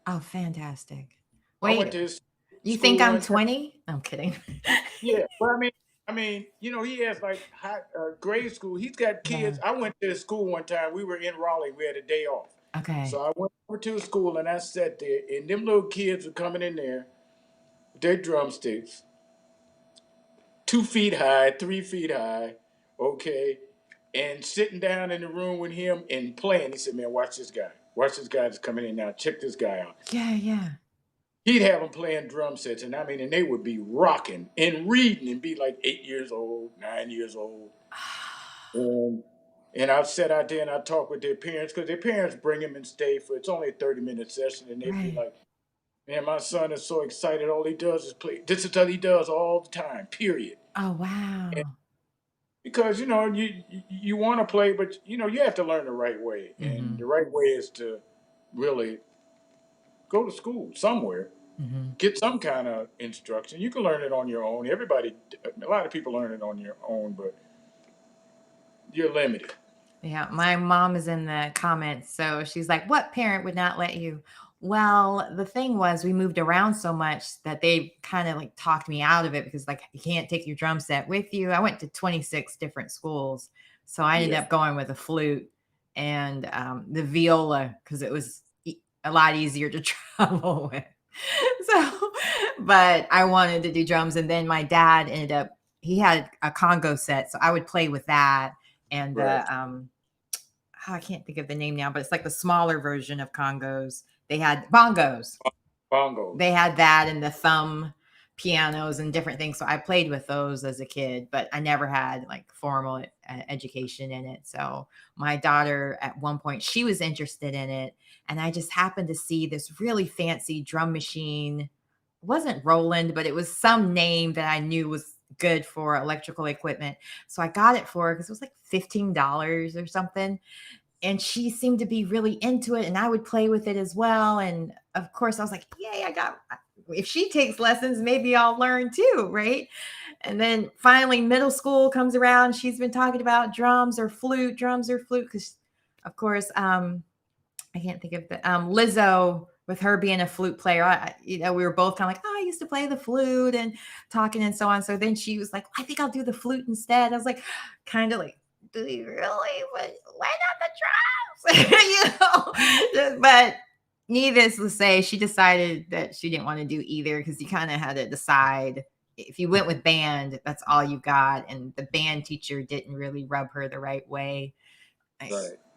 Oh, fantastic. I went Wait, to his you school think I'm one time. 20? I'm kidding. Yeah, but I mean, he has like grade school. He's got kids. Yeah. I went to his school one time. We were in Raleigh. We had a day off. Okay. So I went over to his school and I sat there, and them little kids were coming in there with their drumsticks, 2 feet high, 3 feet high, okay, and sitting down in the room with him and playing. He said, "Man, watch this guy. Watch this guy that's coming in now. Check this guy out." Yeah. He'd have them playing drum sets, and they would be rocking and reading and be like 8 years old, 9 years old. And I've sat out there and I talk with their parents, because their parents bring them and stay for, it's only a 30-minute session, and they'd be Right. like, "Man, my son is so excited. All he does is play. This is what he does all the time, period." Oh, wow. And because, you want to play, but, you have to learn the right way. And the right way is to really go to school somewhere, get some kind of instruction. You can learn it on your own. A lot of people learn it on your own, but you're limited. Yeah, my mom is in the comments. So she's like, what parent would not let you? Well, the thing was, we moved around so much that they kind of like talked me out of it, because like, you can't take your drum set with you. I went to 26 different schools. So I ended up going with a flute and the viola, because it was a lot easier to travel with. So, but I wanted to do drums. And then my dad he had a Congo set. So I would play with that. And I can't think of the name now, but it's like the smaller version of Congos. They had bongos. They had that and the thumb pianos and different things. So I played with those as a kid, but I never had like formal education in it. So my daughter, at one point, she was interested in it. And I just happened to see this really fancy drum machine. It wasn't Roland, but it was some name that I knew was good for electrical equipment. So I got it for her because it was like $15 or something. And she seemed to be really into it, and I would play with it as well. And of course I was like, yay, if she takes lessons, maybe I'll learn too, right? And then finally middle school comes around. She's been talking about drums or flute, because of course, I can't think of the Lizzo, with her being a flute player, we were both kind of like, oh, I used to play the flute and talking and so on. So then she was like, I think I'll do the flute instead. I was like, kind of like, do you really? But why not the drums? But needless to say, she decided that she didn't want to do either, because you kind of had to decide. If you went with band, that's all you got. And the band teacher didn't really rub her the right way.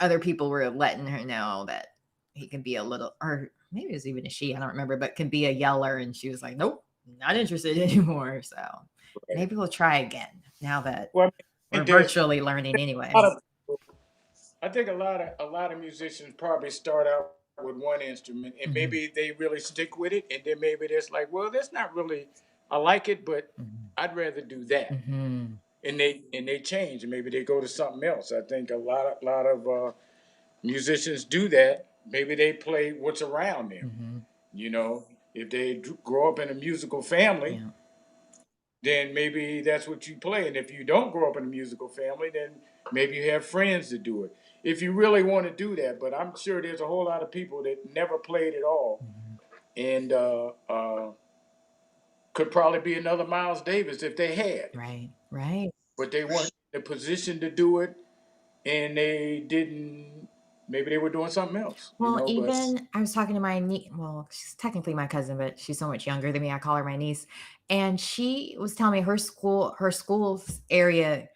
Other people were letting her know that he can be a little, or maybe it was even a she, I don't remember, but can be a yeller. And she was like, nope, not interested anymore. So maybe we'll try again now that we're virtually learning anyway. I think a lot of musicians probably start out with one instrument, and maybe they really stick with it, and then maybe there's like, well, that's not really, I like it, but I'd rather do that. And they change, and maybe they go to something else. I think a lot of musicians do that. Maybe they play what's around them. If they grow up in a musical family, then maybe that's what you play. And if you don't grow up in a musical family, then maybe you have friends that do it. If you really want to do that, but I'm sure there's a whole lot of people that never played at all, and could probably be another Miles Davis if they had. Right. But they weren't in a position to do it, and they didn't. Maybe they were doing something else. Well, I was talking to my niece. Well, she's technically my cousin, but she's so much younger than me. I call her my niece. And she was telling me her school's area,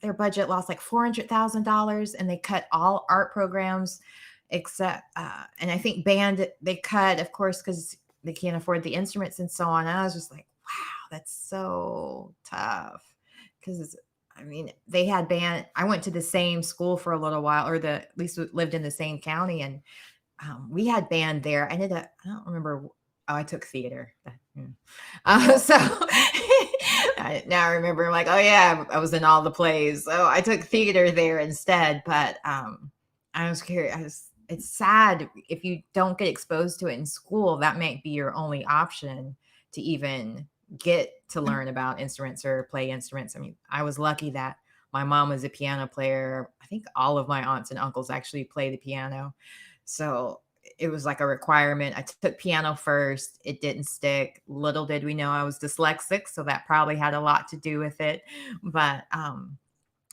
their budget lost like $400,000, and they cut all art programs except, and I think band, they cut, of course, because they can't afford the instruments and so on. And I was just like, wow, that's so tough. Because I mean, they had band. I went to the same school for a little while, or at least lived in the same county, and we had band there. I don't remember. Oh, I took theater. So now I remember. I'm like, oh yeah, I was in all the plays. So I took theater there instead. But I was curious. It's sad if you don't get exposed to it in school. That might be your only option to even get to learn about instruments or play instruments. I mean, I was lucky that my mom was a piano player. I think all of my aunts and uncles actually play the piano. So it was like a requirement. I took piano first. It didn't stick. Little did we know I was dyslexic, so that probably had a lot to do with it. But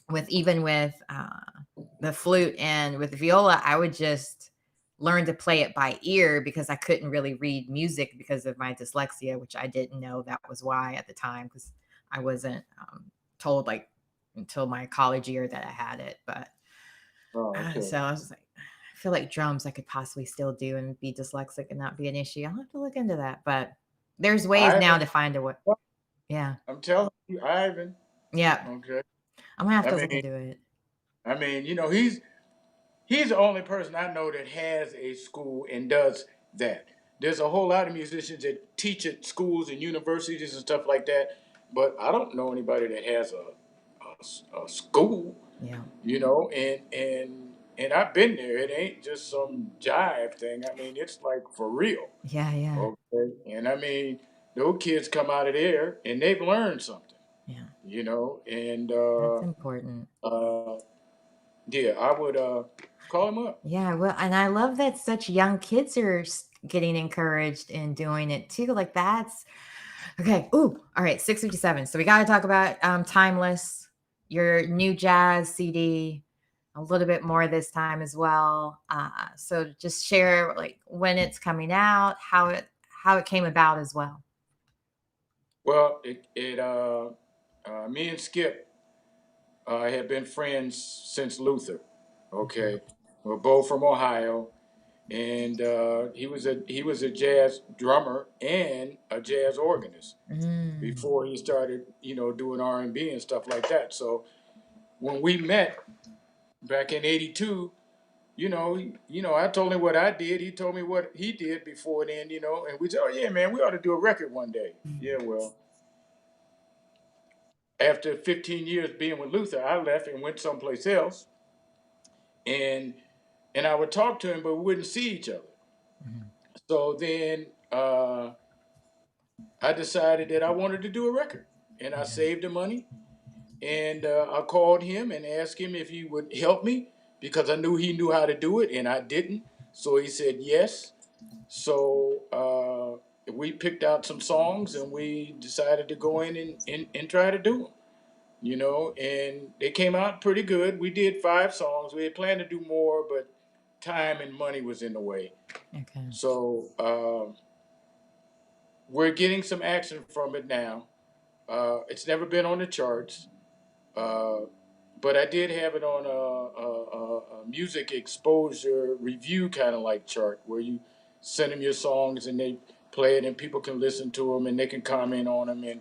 with the flute and with viola, I would just learn to play it by ear because I couldn't really read music because of my dyslexia, which I didn't know that was why at the time, because I wasn't told like until my college year that I had it. But so I was like, I feel like drums I could possibly still do and be dyslexic and not be an issue. I'll have to look into that. But there's ways now to find a way. Yeah. I'm telling you, Ivan. Yeah. Okay. I'm gonna have to look into it. I mean, he's the only person I know that has a school and does that. There's a whole lot of musicians that teach at schools and universities and stuff like that, but I don't know anybody that has a school. Yeah. And I've been there. It ain't just some jive thing. I mean, it's like for real. Yeah. Yeah. Okay. And I mean, those kids come out of there and they've learned something. Yeah. And That's important. yeah, I would call him up. Yeah, well, and I love that such young kids are getting encouraged in doing it too. Like that's okay. Ooh, all right, 6:57. So we got to talk about Timeless, your new jazz CD, a little bit more this time as well. So just share like when it's coming out, how it came about as well. Well, me and Skip have been friends since Luther. Okay, we're both from Ohio, and he was a jazz drummer and a jazz organist before he started, doing R&B and stuff like that. So when we met back in '82, I told him what I did. He told me what he did before then, and we said, oh yeah, man, we ought to do a record one day. Yeah, well, after 15 years being with Luther, I left and went someplace else. And I would talk to him, but we wouldn't see each other. So then I decided that I wanted to do a record, and I saved the money, and I called him and asked him if he would help me because I knew he knew how to do it, and I didn't. So he said yes. So we picked out some songs, and we decided to go in and try to do them. And they came out pretty good. We did 5 songs. We had planned to do more, but time and money was in the way. Okay. So we're getting some action from it now. It's never been on the charts, but I did have it on a music exposure review kind of like chart where you send them your songs and they play it and people can listen to them and they can comment on them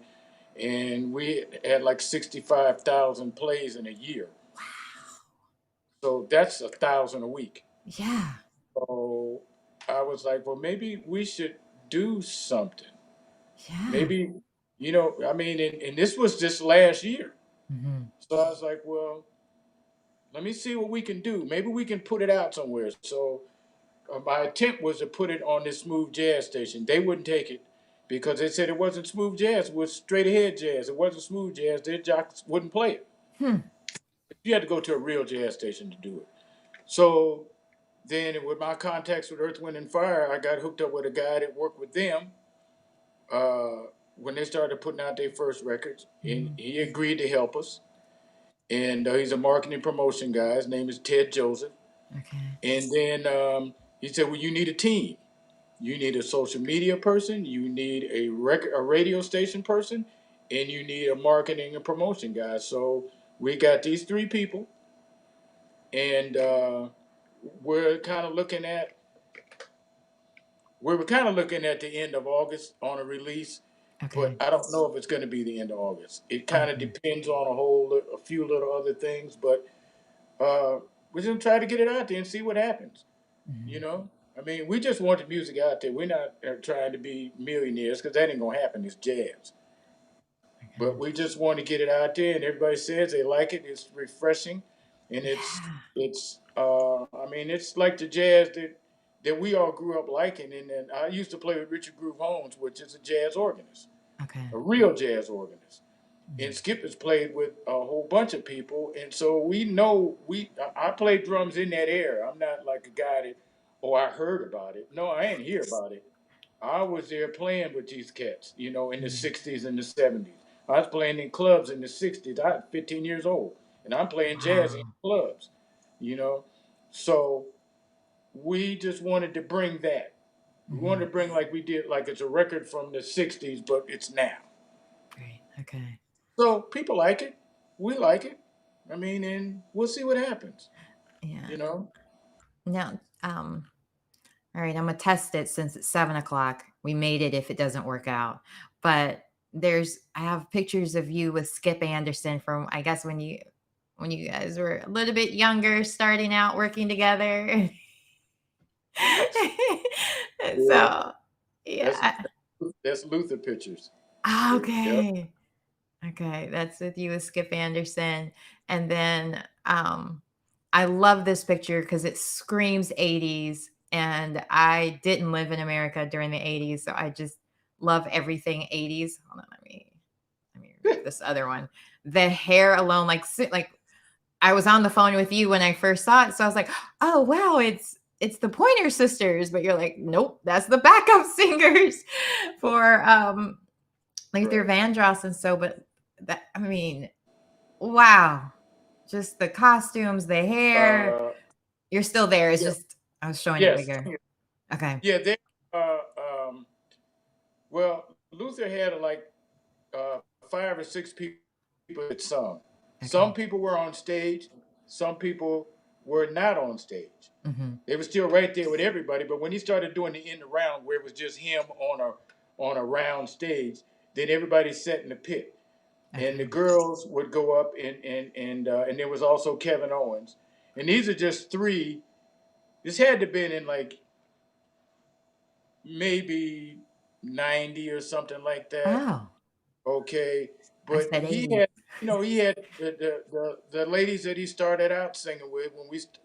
and we had like 65,000 plays in a year. Wow. So that's 1,000 a week. Yeah. So I was like, well, maybe we should do something. Yeah. Maybe, I mean, and this was just last year. Mm-hmm. So I was like, well, let me see what we can do. Maybe we can put it out somewhere. So my attempt was to put it on this smooth jazz station. They wouldn't take it because they said it wasn't smooth jazz. It was straight ahead jazz. It wasn't smooth jazz. Their jocks wouldn't play it. You had to go to a real jazz station to do it. So then with my contacts with Earth, Wind, and Fire, I got hooked up with a guy that worked with them when they started putting out their first records. And he agreed to help us. And he's a marketing promotion guy. His name is Ted Joseph. Okay. And then he said, well, you need a team. You need a social media person, you need a radio station person, and you need a marketing and promotion guy. So we got these 3 people, and we were kind of looking at the end of August on a release. but Okay. I don't know if it's going to be the end of August. It kind of depends on a few little other things, but uh, we're just gonna try to get it out there and see what happens. You Mhm. know, I mean, we just want the music out there. We're not trying to be millionaires because that ain't gonna happen. It's jazz, but Okay. we just want to get it out there, and everybody says they like it. It's refreshing, and Yeah. it's. I mean, it's like the jazz that we all grew up liking. And then I used to play with Richard Groove Holmes, which is a jazz organist, Okay. a real jazz organist. And Mhm. Skip has played with a whole bunch of people, and so we know I played drums in that era. I'm not like a guy that, oh, I heard about it. No, I ain't hear about it. I was there playing with these cats, in the Mhm. '60s and the '70s. I was playing in clubs in the '60s. I was 15 years old, and I'm playing jazz in Wow. clubs, you know. So we just wanted to bring that. We wanted Mhm. to bring like we did, like it's a record from the '60s, but it's now. Great. Okay. So people like it. We like it. I mean, and we'll see what happens. Yeah. You know. Now, all right, I'm gonna test it since it's 7 o'clock. We made it if it doesn't work out. But I have pictures of you with Skip Anderson from, I guess, when you guys were a little bit younger, starting out working together. Yes. Yeah. So, That's yeah. that's Luther pictures. Yep. Okay. Okay, that's with you with Skip Anderson. And then I love this picture because it screams 80s. And I didn't live in America during the 80s, so I just love everything 80s. Hold on, let me remove this other one. The hair alone, like I was on the phone with you when I first saw it, so I was like, oh wow, it's the Pointer Sisters, but you're like, nope, that's the backup singers for Luther Right. Vandross. And so, but that, I mean, wow, just the costumes, the hair. Uh. You're still there. It's Yeah. just I was showing it Yes. bigger. Okay. Yeah. They. Uh. Well, Luther had like 5 or 6 people that sung. Some Okay. people were on stage. Some people were not on stage. Hmm. They were still right there with everybody. But when he started doing the end around, where it was just him on a round stage, then everybody sat in the pit, and the Okay. girls would go up, and there was also Kevin Owens, and these are just three. This had to have been in like maybe 90 or something like that. Oh, Okay, I but said he 80. had, he had the ladies that he started out singing with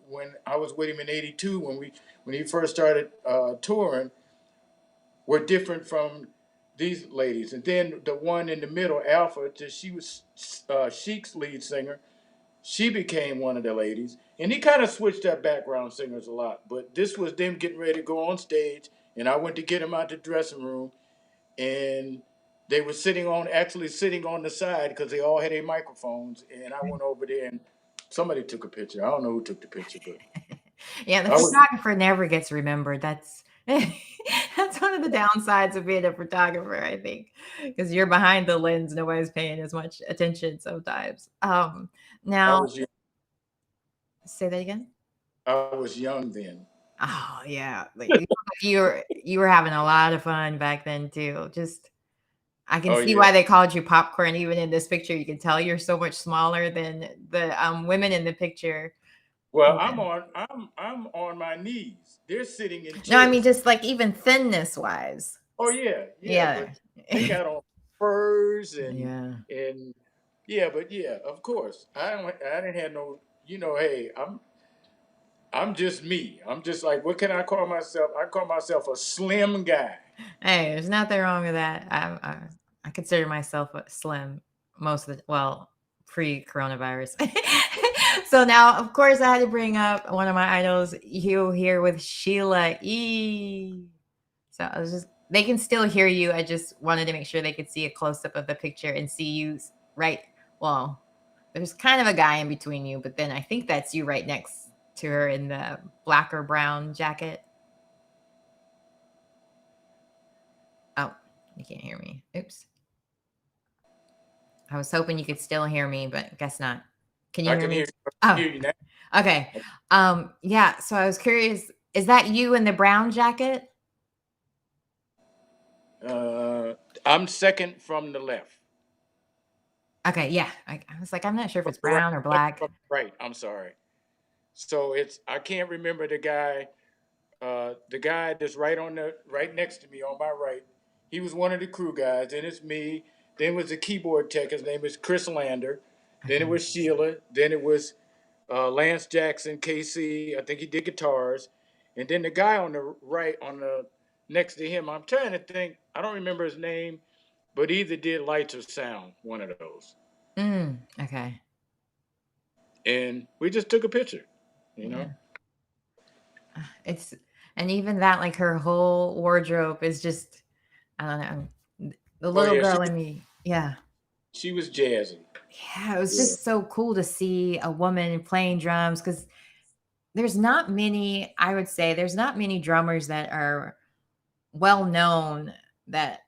when I was with him in '82 when he first started touring were different from these ladies, and then the one in the middle, Alpha, she was Chic's lead singer. She became one of the ladies, and he kind of switched up background singers a lot. But this was them getting ready to go on stage, and I went to get them out the dressing room, and they were actually sitting on the side because they all had their microphones, and I went over there and somebody took a picture. I don't know who took the picture, but Yeah, the I was photographer never gets remembered. That's that's one of the downsides of being a photographer, I think, because you're behind the lens. Nobody's paying as much attention sometimes. I Now was young. say that again. I was young then. Oh yeah, like you were having a lot of fun back then too. Just I can Oh see yeah. why they called you popcorn. Even in this picture, you can tell you're so much smaller than the women in the picture. Well, Yeah. I'm on my knees. They're sitting in No, I mean chairs. just like even thinness wise. Oh yeah, yeah, Yeah. but they got on furs Yeah. and yeah, but yeah, of course. I didn't have no, hey, I'm just me. I'm just like, what can I call myself? I call myself a slim guy. Hey, there's nothing wrong with that. I consider myself slim most of the well pre-coronavirus. So now, of course, I had to bring up one of my idols, you here with Sheila E. So I was just they can still hear you. I just wanted to make sure they could see a close up of the picture and see you right. Well, there's kind of a guy in between you, but then I think that's you right next to her in the black or brown jacket. Oh, you can't hear me. Oops. I was hoping you could still hear me, but guess not. Can you I hear can me? hear Oh, hear you now. okay. Yeah. So I was curious. Is that you in the brown jacket? Uh, I'm second from the left. Okay, yeah. I was like, I'm not sure if From it's the right, brown or second black. from the right. I'm sorry. So it's I can't remember the guy that's right next to me on my right. He was one of the crew guys. Then it's me. Then was the keyboard tech. His name is Chris Lander. Then it Okay. was Sheila. Then it was Lance Jackson, KC. I think he did guitars. And then the guy on the right, on the next to him, I'm trying to think. I don't remember his name, but either did lights or sound, one of those. Okay. And we just took a picture, you know. Yeah. It's and even that, like her whole wardrobe is just I don't know. The Oh little yeah, girl in me. Yeah. she was jazzy. Yeah, it was Yeah, just so cool to see a woman playing drums because there's not many, I would say, there's not many drummers that are well known that,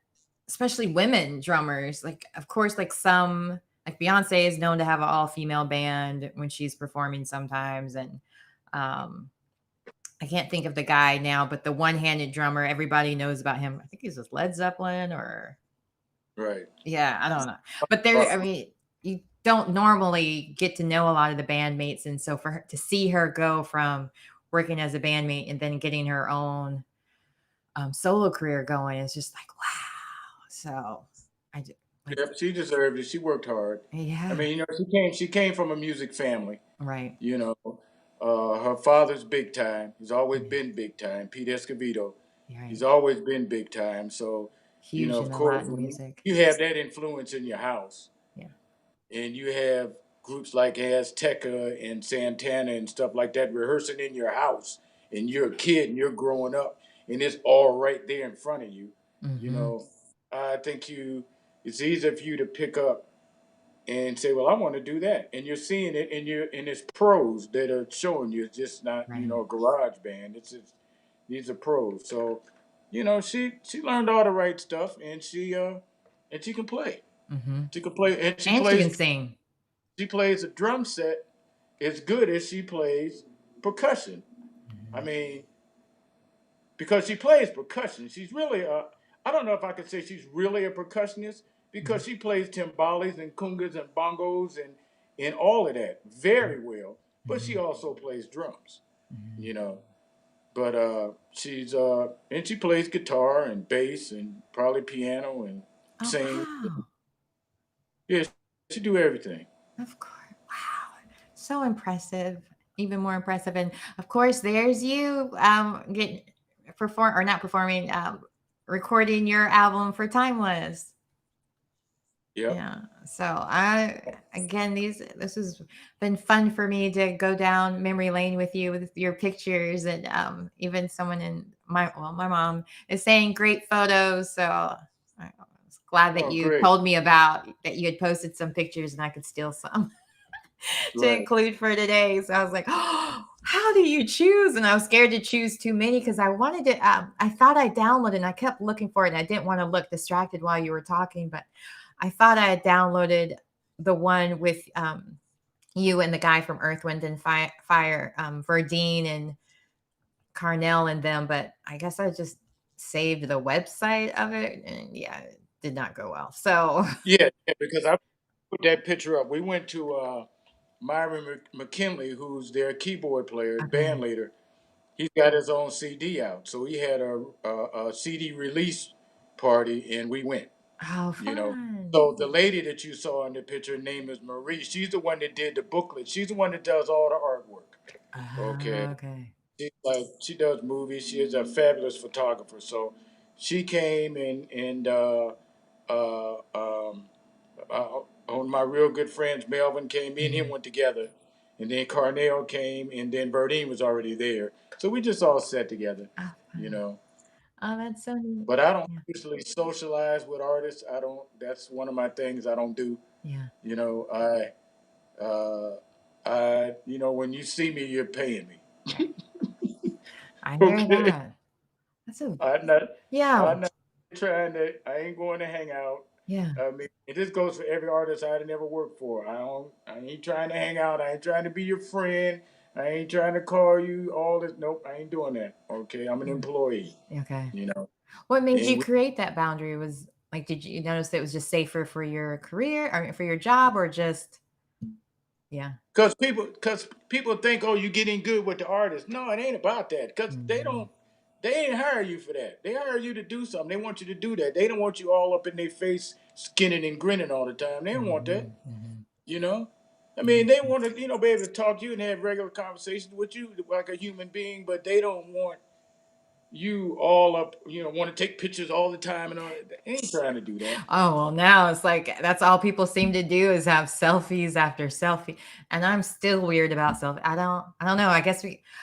especially women drummers. Like, of course, like some, like Beyonce is known to have an all female band when she's performing sometimes. And um, I can't think of the guy now, but the one handed drummer, everybody knows about him. I think he's with Led Zeppelin or right. yeah, I don't know. But there, I Russell. mean, you don't normally get to know a lot of the bandmates. And so for her to see her go from working as a bandmate and then getting her own solo career going is just like, wow. So I just like, Yep, she deserved it. She worked hard. I yeah, mean, she came from a music family. right. You know, her father's big time. He's always Yeah, been big time. Pete Escovedo. you're He's right. always been big time. So, Huge in of the course, Latin when music. you have that influence in your house, Yeah. and you have groups like Azteca and Santana and stuff like that rehearsing in your house, and you're a kid and you're growing up, and it's all right there in front of you. You Mm-hmm. know, I think it's easier for you to pick up and say, "Well, I want to do that," and you're seeing it, and it's pros that are showing you. It's just not Right. a garage band. These are pros. So, she learned all the right stuff, and she can play. Mm-hmm. She can play, and And she can sing. she plays a drum set as good as she plays percussion. I Mhm. mean, because she plays percussion, she's really I don't know if I could say she's really a percussionist Mhm. because she plays timbales and congas and bongos and all of that very well. But she Mhm. also plays drums, Mhm. you know. But she's and she plays guitar and bass and probably piano and Oh sings. wow. Yeah, she do everything. Of course. Wow. So impressive. Even more impressive. And of course, there's you getting perform or not performing, recording your album for Timeless. Yep. Yeah. So I again this has been fun for me to go down memory lane with you with your pictures and even someone in my mom is saying great photos. So I was glad that Oh, you great. told me about that you had posted some pictures and I could steal some to Right. include for today. So I was like, oh, how do you choose? And I was scared to choose too many because I wanted to, I thought I downloaded and I kept looking for it and I didn't want to look distracted while you were talking, but I thought I had downloaded the one with you and the guy from Earth, Wind, and Fire, Verdine and Carnell and them, but I guess I just saved the website of it and yeah, it did not go well. So, Yeah, because I put that picture up. We went to Myron McKinley, who's their keyboard player, band okay. leader. He's got his own CD out, so he had a CD release party, and we went. Oh, You know, fun. so the lady that you saw in the picture, her name is Marie. She's the one that did the booklet. She's the one that does all the artwork. Okay, Okay. she does movies. She is a fabulous photographer. So she came and uh, um, one of my real good friends, Melvin, came. Me and him Mhm. went together, and then Carnell came, and then Berdine was already there. So we just all sat together, Oh, you fun. know. Oh, that's so neat. But I don't Yeah. usually socialize with artists. I don't. That's one of my things I don't do. Yeah. You know, when you see me, you're paying me. I hear Okay. that. That's a I'm not. yeah. I'm not trying to. I ain't going to hang out. Yeah. I mean, it just goes for every artist I'd never worked for. I don't. I ain't trying to hang out. I ain't trying to be your friend. I ain't trying to call you all this. Nope. I ain't doing that. Okay. I'm an Yeah. employee. Okay. You know. What made And you we, create that boundary was Like, did you notice it was just safer for your career or for your job, or just yeah? Because people think, oh, you're getting good with the artist. No, it ain't about that. Because Mm-hmm. they ain't hire you for that. They hire you to do something. They want you to do that. They don't want you all up in their face, skinning and grinning all the time. They don't want Mm-hmm. that. Mm-hmm. You know. I mean, they Mm-hmm. want to, be able to talk to you and have regular conversations with you like a human being, but they don't want you all up. Want to take pictures all the time and all that. They ain't trying to do that. Oh, well, now it's like that's all people seem to do is have selfies after selfie. And I'm still weird about selfie. I don't know.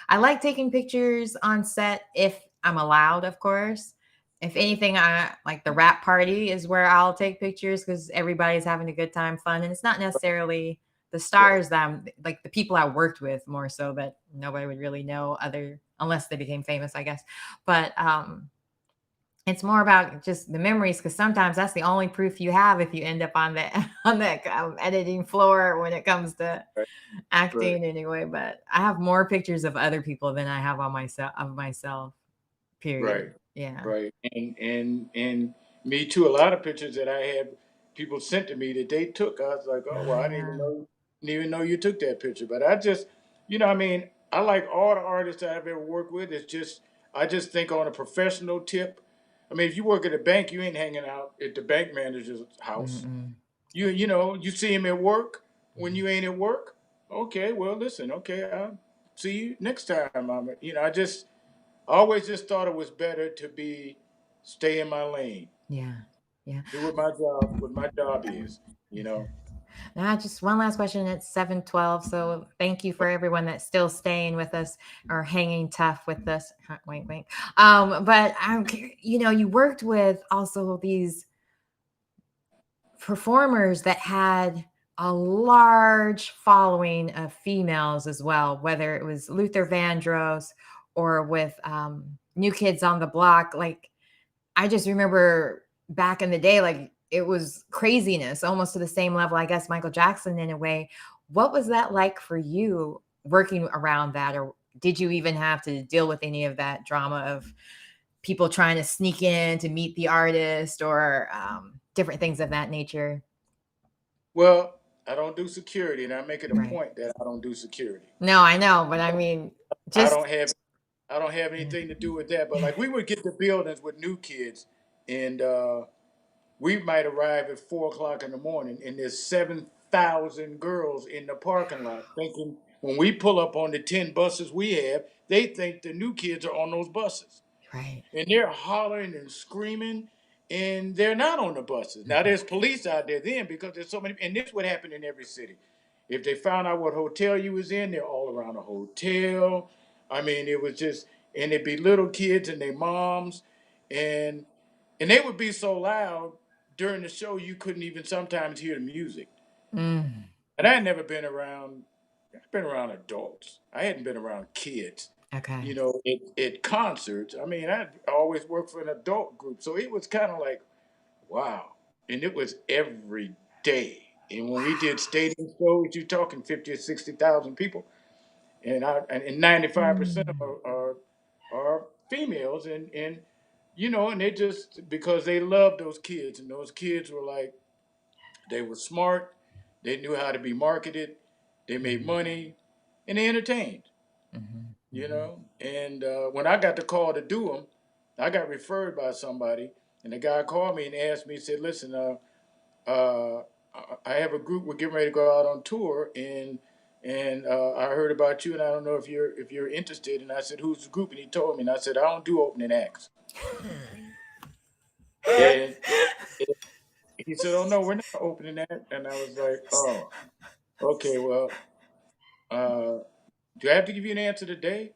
I like taking pictures on set if I'm allowed, of course. If anything, I like the rap party is where I'll take pictures because everybody's having a good time, fun. And it's not necessarily the Right. stars that I'm like the people I worked with more so that nobody would really know other unless they became famous, I guess. But it's more about just the memories because sometimes that's the only proof you have if you end up on the on that editing floor when it comes to Right. Right. acting anyway. But I have more pictures of other people than I have on myself. Right. Period. Yeah. Right. And me too. A lot of pictures that I had people sent to me that they took. I was like, oh Oh well, I yeah. didn't even know you took that picture. But I just, I mean, I like all the artists that I've ever worked with. It's just I just think on a professional tip. I mean, if you work at a bank, you ain't hanging out at the bank manager's house. Mm-mm. You see him at work when Mhm. you ain't at work. Okay, well, listen. Okay, I'll see you next time. I always just thought it was better to stay in my lane, Yeah. Yeah. do what my job is, you know. Now, just one last question. It's 7:12. So thank you for everyone that's still staying with us or hanging tough with us. Wait, wait. But you worked with also these performers that had a large following of females as well, whether it was Luther Vandross or with New Kids on the Block. Like, I just remember back in the day, like it was craziness, almost to the same level, I guess, Michael Jackson in a way. What was that like for you working around that? Or did you even have to deal with any of that drama of people trying to sneak in to meet the artist or different things of that nature? Well, I don't do security, and I make it a Right. point that I don't do security. No, I know, but I mean, I just don't have I don't have yeah. anything to do with that. But like we would get to buildings with new kids, and we might arrive at 4 o'clock in the morning, and there's 7,000 girls in the parking lot, thinking when we pull up on the 10 buses we have, they think the new kids are on those buses. Right. And they're hollering and screaming, and they're not on the buses. Now Mhm. there's police out there then because there's so many, and this would happen in every city. If they found out what hotel you was in, they're all around the hotel. I mean, it was just, and it'd be little kids and their moms, and they would be so loud during the show you couldn't even sometimes hear the music. Mm, And I had never been around. I've been around adults. I hadn't been around kids. okay. At concerts. I mean, I always worked for an adult group, so it was kind of like, wow. And it was every day. And when we did stadium shows, you're talking 50 or 60,000 people, and 95% of Mm, are females, and they just because they love those kids, and those kids were like they were smart, they knew how to be marketed, they made mhm, money, and they entertained. mhm, mhm. And when I got the call to do them, I got referred by somebody, and the guy called me and asked me, he said, "Listen, uh, I have a group. We're getting ready to go out on tour, and I heard about you, and I don't know if you're interested." And I said, "Who's the group?" And he told me, and I said, "I don't do opening acts." And he said, "Oh no, we're not opening act." And I was like, "Oh, okay. Well, uh, do I have to give you an answer today?"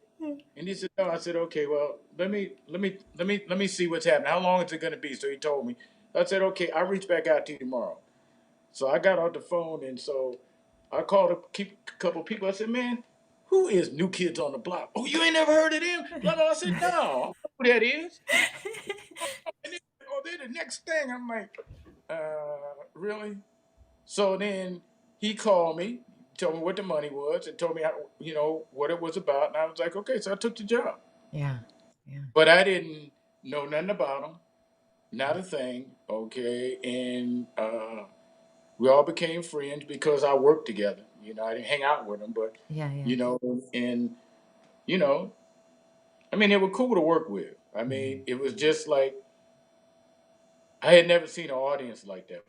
And he said, "No." I said, "Okay, well, let me see what's happening. How long is it going to be?" So he told me. I said, "Okay, I'll reach back out to you tomorrow." So I got off the phone, and so I called couple people. I said, "Man, who is New Kids on the Block?" "Oh, you ain't never heard of them?" Blah blah. I said, "No, I don't know who that is." And they, "Oh, they're the next thing." I'm like, really? So then he called me, told me what the money was, and told me how, what it was about. And I was like, okay, so I took the job. Yeah. Yeah. But I didn't know nothing about them. not a thing. Okay, and we all became friends because I worked together. I didn't hang out with them, but Yeah, yeah. you know, and you know, I mean, they were cool to work with. I mean, Mhm. it was just like I had never seen an audience like that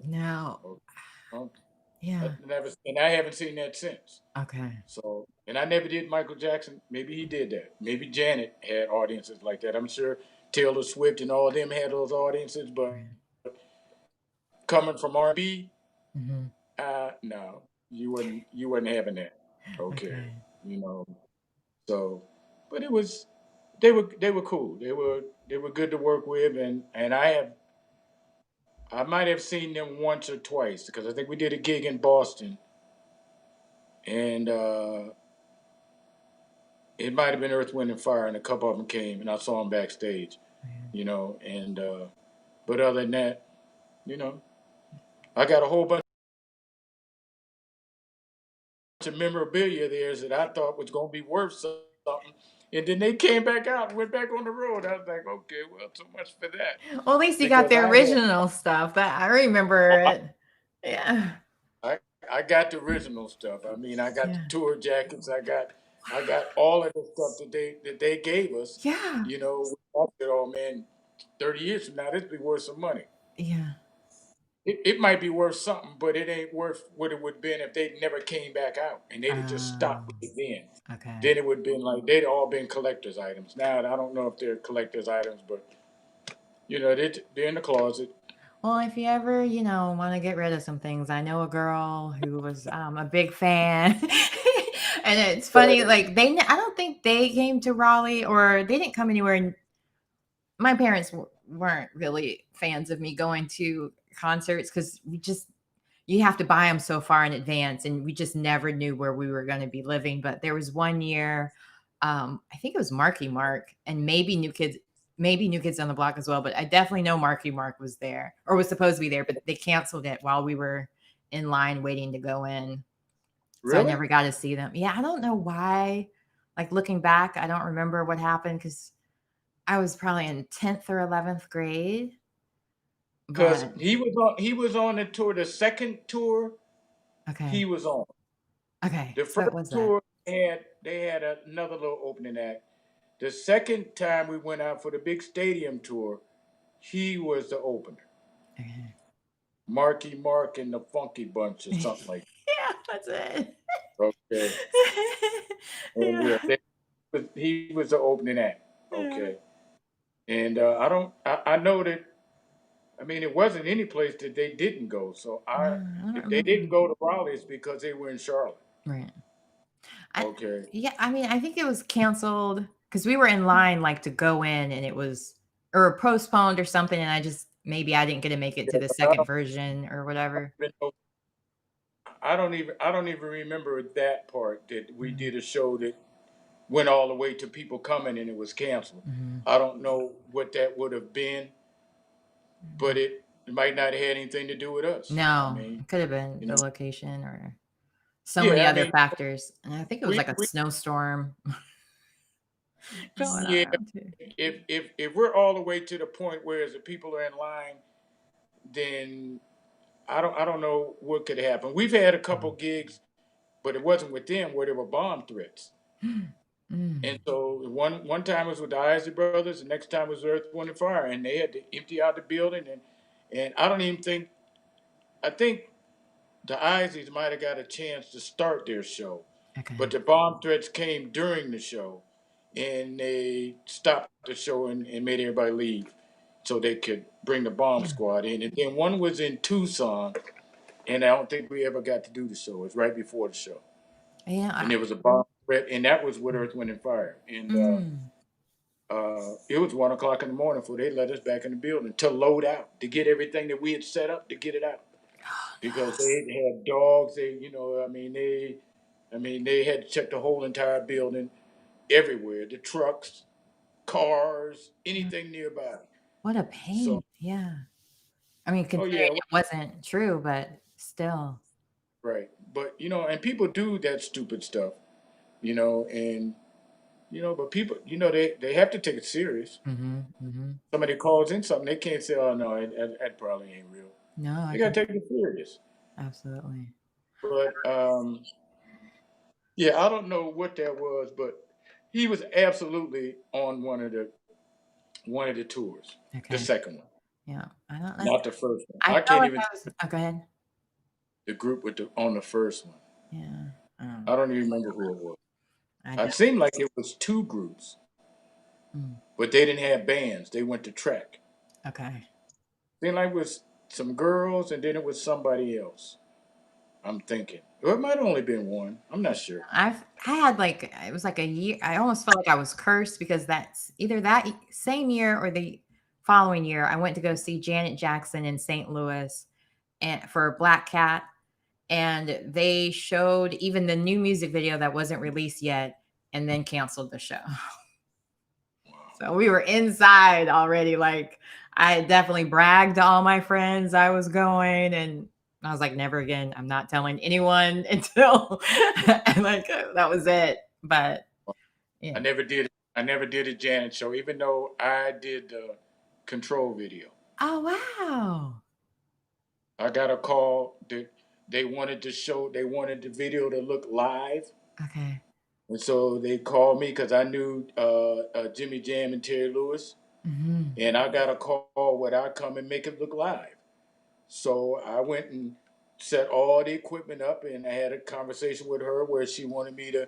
No. before. Okay. Yeah. I haven't seen that since. Okay. So, and I never did Michael Jackson. Maybe he did that. Maybe Janet had audiences like that. I'm sure Taylor Swift and all of them had those audiences, but Right. coming from R&B, Hmm. no, you wasn't having that. Okay, Okay. you know. So, but they were cool. They were good to work with, and I might have seen them once or twice because I think we did a gig in Boston, and it might have been Earth, Wind, and Fire, and a couple of them came, and I saw them backstage. Right. And but other than that, you know, I got a whole bunch of memorabilia there that I thought was going to be worth something, and then they came back out and went back on the road. I was like, okay, well, so much for that, Well, at least you got because the original stuff. That I remember I it. Yeah. I got the original stuff. I mean, I got the Yeah. tour jackets. I got all of the stuff that they gave us. Yeah. I said, oh man, 30 years from now, this be worth some money. Yeah. It might be worth something, but it ain't worth what it would have been if they never came back out and they'd have just stopped Oh, it then. okay. Then it would have been like they'd all been collector's items. Now I don't know if they're collector's items, but they're in the closet. Well, if you ever, want to get rid of some things, I know a girl who was a big fan. And it's funny, Right. like I don't think they came to Raleigh or they didn't come anywhere. My parents weren't really fans of me going to concerts because you have to buy them so far in advance, and we just never knew where we were going to be living. But there was one year, I think it was Marky Mark, and maybe New Kids on the Block as well. But I definitely know Marky Mark was there or was supposed to be there, but they canceled it while we were in line waiting to go in. So I Really? never got to see them. Yeah, I don't know why. Like looking back, I don't remember what happened because I was probably in 10th or 11th grade. Because But he was on the tour. The second tour he okay. was on. Okay. The So first it was that. tour they had another little opening act. The second time we went out for the big stadium tour, he was the opener. Okay. Marky Mark and the Funky Bunch or something like Yeah, that's it. that. Okay. And Yeah. yeah, he was the opening act. Yeah. Okay. And I know that, I mean, it wasn't any place that they didn't go. So No, I don't if they remember. didn't go to Raleigh, it's because they were in Charlotte. Right. I Okay. Yeah, I mean, I think it was canceled because we were in line like to go in and it was or postponed or something, and maybe I didn't get to make it to Yeah, the but I second don't version or whatever. even know, I don't even remember that part that we Mm, did a show that went all the way to people coming and it was canceled. mhm, I don't know what that would have been, but mhm. it might not have had anything to do with us. I No, mean, it could have been you the know, location or so many yeah, I other mean, factors. And I think it was we like a we snowstorm going yeah, around too. if we're all the way to the point where as the people are in line, then I don't know what could happen. We've had a couple gigs, but it wasn't with them where there were bomb threats. And Mm. so one time it was with the Isley Brothers, the next time it was Earth, Wind, and Fire, and they had to empty out the building. And I don't even think I think the Isleys might have got a chance to start their show, but Okay. the bomb threats came during the show, and they stopped the show and made everybody leave so they could bring the bomb Yeah. squad in. And then one was in Tucson, and I don't think we ever got to do the show. It was right before the show, Yeah. and there was a bomb threat, and that was with Earth, Wind, and Fire. And Mm. it was 1 o'clock in the morning before they let us back in the building to load out to get everything that we had set up to get it out Oh, because they had dogs. I mean, they had to check the whole entire building, everywhere, the trucks, cars, no. anything nearby. What a So, pain. Yeah. I mean, oh considering yeah, it wasn't true, but still. right. But and people do that stupid stuff, and but people, they have to take it serious. Somebody calls in something, they can't say, "Oh no, that probably ain't real." No, I They can gotta take it serious. absolutely. But yeah, I don't know what that was, but he was absolutely on one of the tours, the Okay. second one, Yeah. I don't know. not the first one. I I felt can't like even I was. Oh, go ahead. the group on the first one. Yeah. I don't even remember who it was. I It don't. seemed like it was two groups, Mm, but they didn't have bands. They went to track. okay. Seemed like it was some girls, and then it was somebody else. I'm thinking, or it might have only been one. I'm not sure. I had like it was like a year. I almost felt like I was cursed because that's either that same year or the following year I went to go see Janet Jackson in St. Louis and for Black Cat, and they showed even the new music video that wasn't released yet, and then canceled the show. So we were inside already. Like I definitely bragged to all my friends I was going, and I was like, never again. I'm not telling anyone until like that was it. But yeah. I never did. I never did a Janet show, even though I did the Control video. Oh wow. I got a call that they wanted to show. They wanted the video to look live, Okay. and so they called me because I knew Jimmy Jam and Terry Lewis, Hmm. and I got a call would I come and make it look live. So I went and set all the equipment up, and I had a conversation with her where she wanted me to,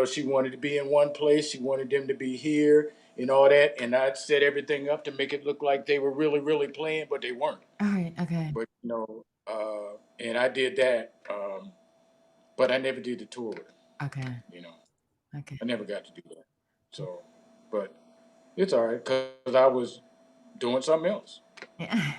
she wanted to be in one place, she wanted them to be here, and all that, and I set everything up to make it look like they were really, really playing, but they weren't. All right. Okay. But and I did that, but I never did the tour. Okay. You know, Okay. I never got to do that. So, but it's all right because I was doing something else. Yeah.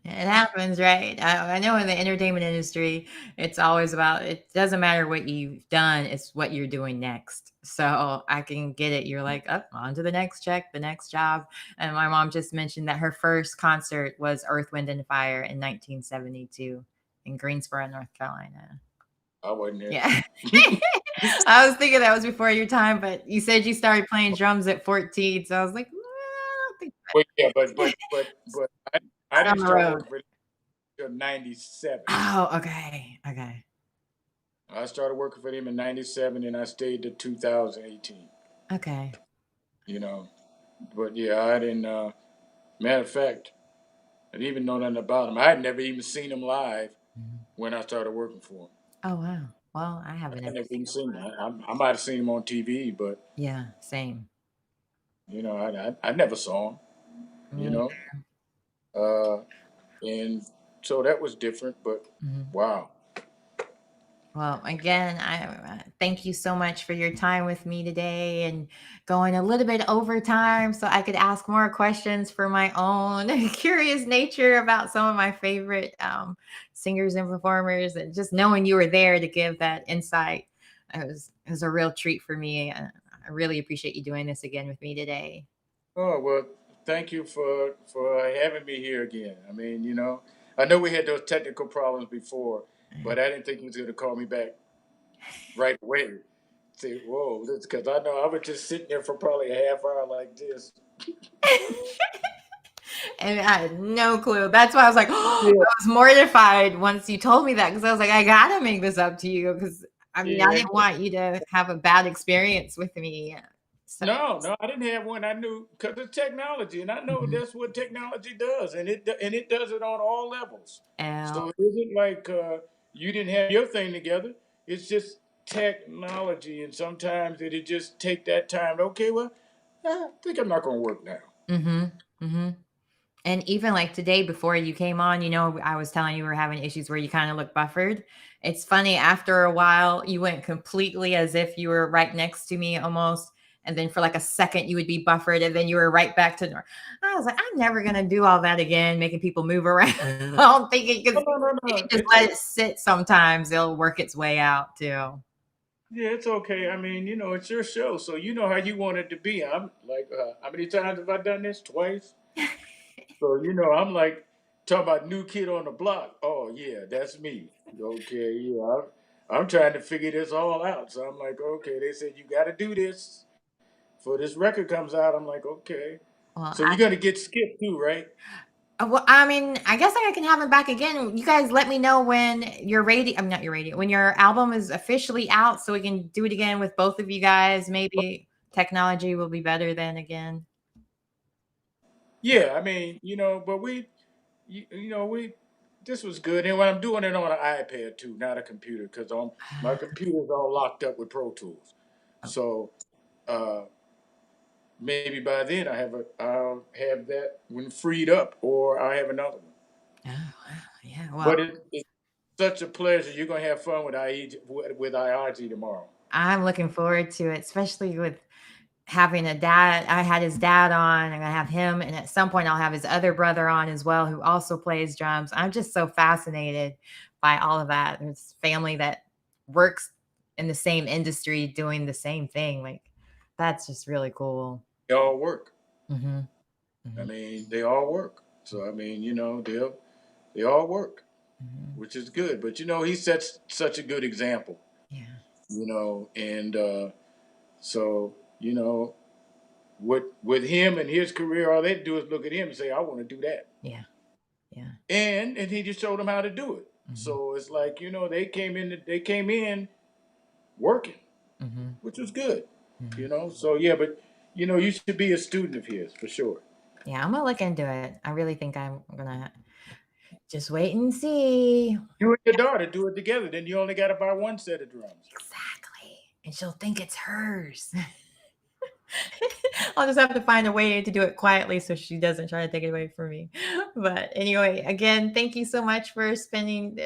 It happens, right? I know in the entertainment industry, it's always about it doesn't matter what you've done, it's what you're doing next. So I can get it. You're like, up on to the next check, the next job. And my mom just mentioned that her first concert was Earth, Wind, and Fire in 1972 in Greensboro, North Carolina. I wasn't there. Yeah. I was thinking that was before your time, but you said you started playing drums at 14. So I was like, I don't think But yeah, but I on didn't the start road. working for them until '97. Oh, okay. Okay. I started working for them in '97, and I stayed to 2018. Okay. You know, but yeah, I didn't. Matter of fact, I didn't even know nothing about them. I had never even seen them live Mhm. when I started working for them. Oh, wow. Well, I haven't I had ever never seen even them seen them. live. I might have seen them on TV, but Yeah, same. I never saw them. You Me. know, uh, and so that was different. But Mhm. wow, Well, again, I thank you so much for your time with me today and going a little bit over time so I could ask more questions for my own curious nature about some of my favorite singers and performers, and just knowing you were there to give that insight. It was a real treat for me. I really appreciate you doing this again with me today. oh well, thank you for having me here again. I mean, I know we had those technical problems before, but I didn't think he was going to call me back right away. Say, whoa, because I know I was just sitting there for probably a half hour like this. And I had no clue. That's why I was like, oh, Yeah, I was mortified once you told me that because I was like, I gotta make this up to you because I mean, I yeah. didn't want you to have a bad experience with me. So, No, I didn't have one. I knew because of technology, and I know mhm. that's what technology does, and it does it on all levels. And So it isn't like you didn't have your thing together. It's just technology, and sometimes it'll just take that time. Okay, well, I think I'm not going to work now. mm-hmm, mm-hmm. And even like today, before you came on, I was telling you we were having issues where you kind of look buffered. It's funny, after a while, you went completely as if you were right next to me almost. And then for like a second, you would be buffered. And then you were right back to normal. I was like, I'm never going to do all that again, making people move around. I'm thinking because No. you just let it sit sometimes, it'll work its way out too. Yeah, it's okay. I mean, it's your show, so you know how you want it to be. I'm like, how many times have I done this? Twice. So I'm like talking about new kid on the block. Oh yeah, that's me. Okay, yeah, I'm trying to figure this all out. So I'm like, okay, they said you got to do this. for this record comes out. I'm like, okay. Well, So you're gonna get Skip too, right? well, I mean, I guess I can have him back again. You guys let me know when your radio, I'm not your radio, when your album is officially out so we can do it again with both of you guys. Maybe technology will be better then again. Yeah, I mean, but we this was good, and when I'm doing it on an iPad too, not a computer, because on my computer's all locked up with Pro Tools. Oh, So uh, maybe by then I'll have that one freed up, or I have another one. wow. Yeah. Well, But it's such a pleasure. You're gonna have fun with IRG tomorrow. I'm looking forward to it, especially with having a dad. I had his dad on, and I have him, and at some point I'll have his other brother on as well, who also plays drums. I'm just so fascinated by all of that. It's family that works in the same industry doing the same thing. Like that's just really cool. They all work. Hmm. I Hmm. mean, they all work. So I mean, they all work, Hmm. which is good. But he sets such a good example. Yeah. And so with him and his career, all they do is look at him and say, "I want to do that," Yeah. Yeah. and he just showed them how to do it. Hmm. So it's like they came in working, Hmm. which was good. Hmm. So yeah, but you should be a student of his for sure. Yeah. I'm gonna look into it. I really think I'm gonna just wait and see. You and your daughter do it together. Then you only got to buy one set of drums. Exactly. And she'll think it's hers. I'll just have to find a way to do it quietly so she doesn't try to take it away from me. But anyway, again, thank you so much for spending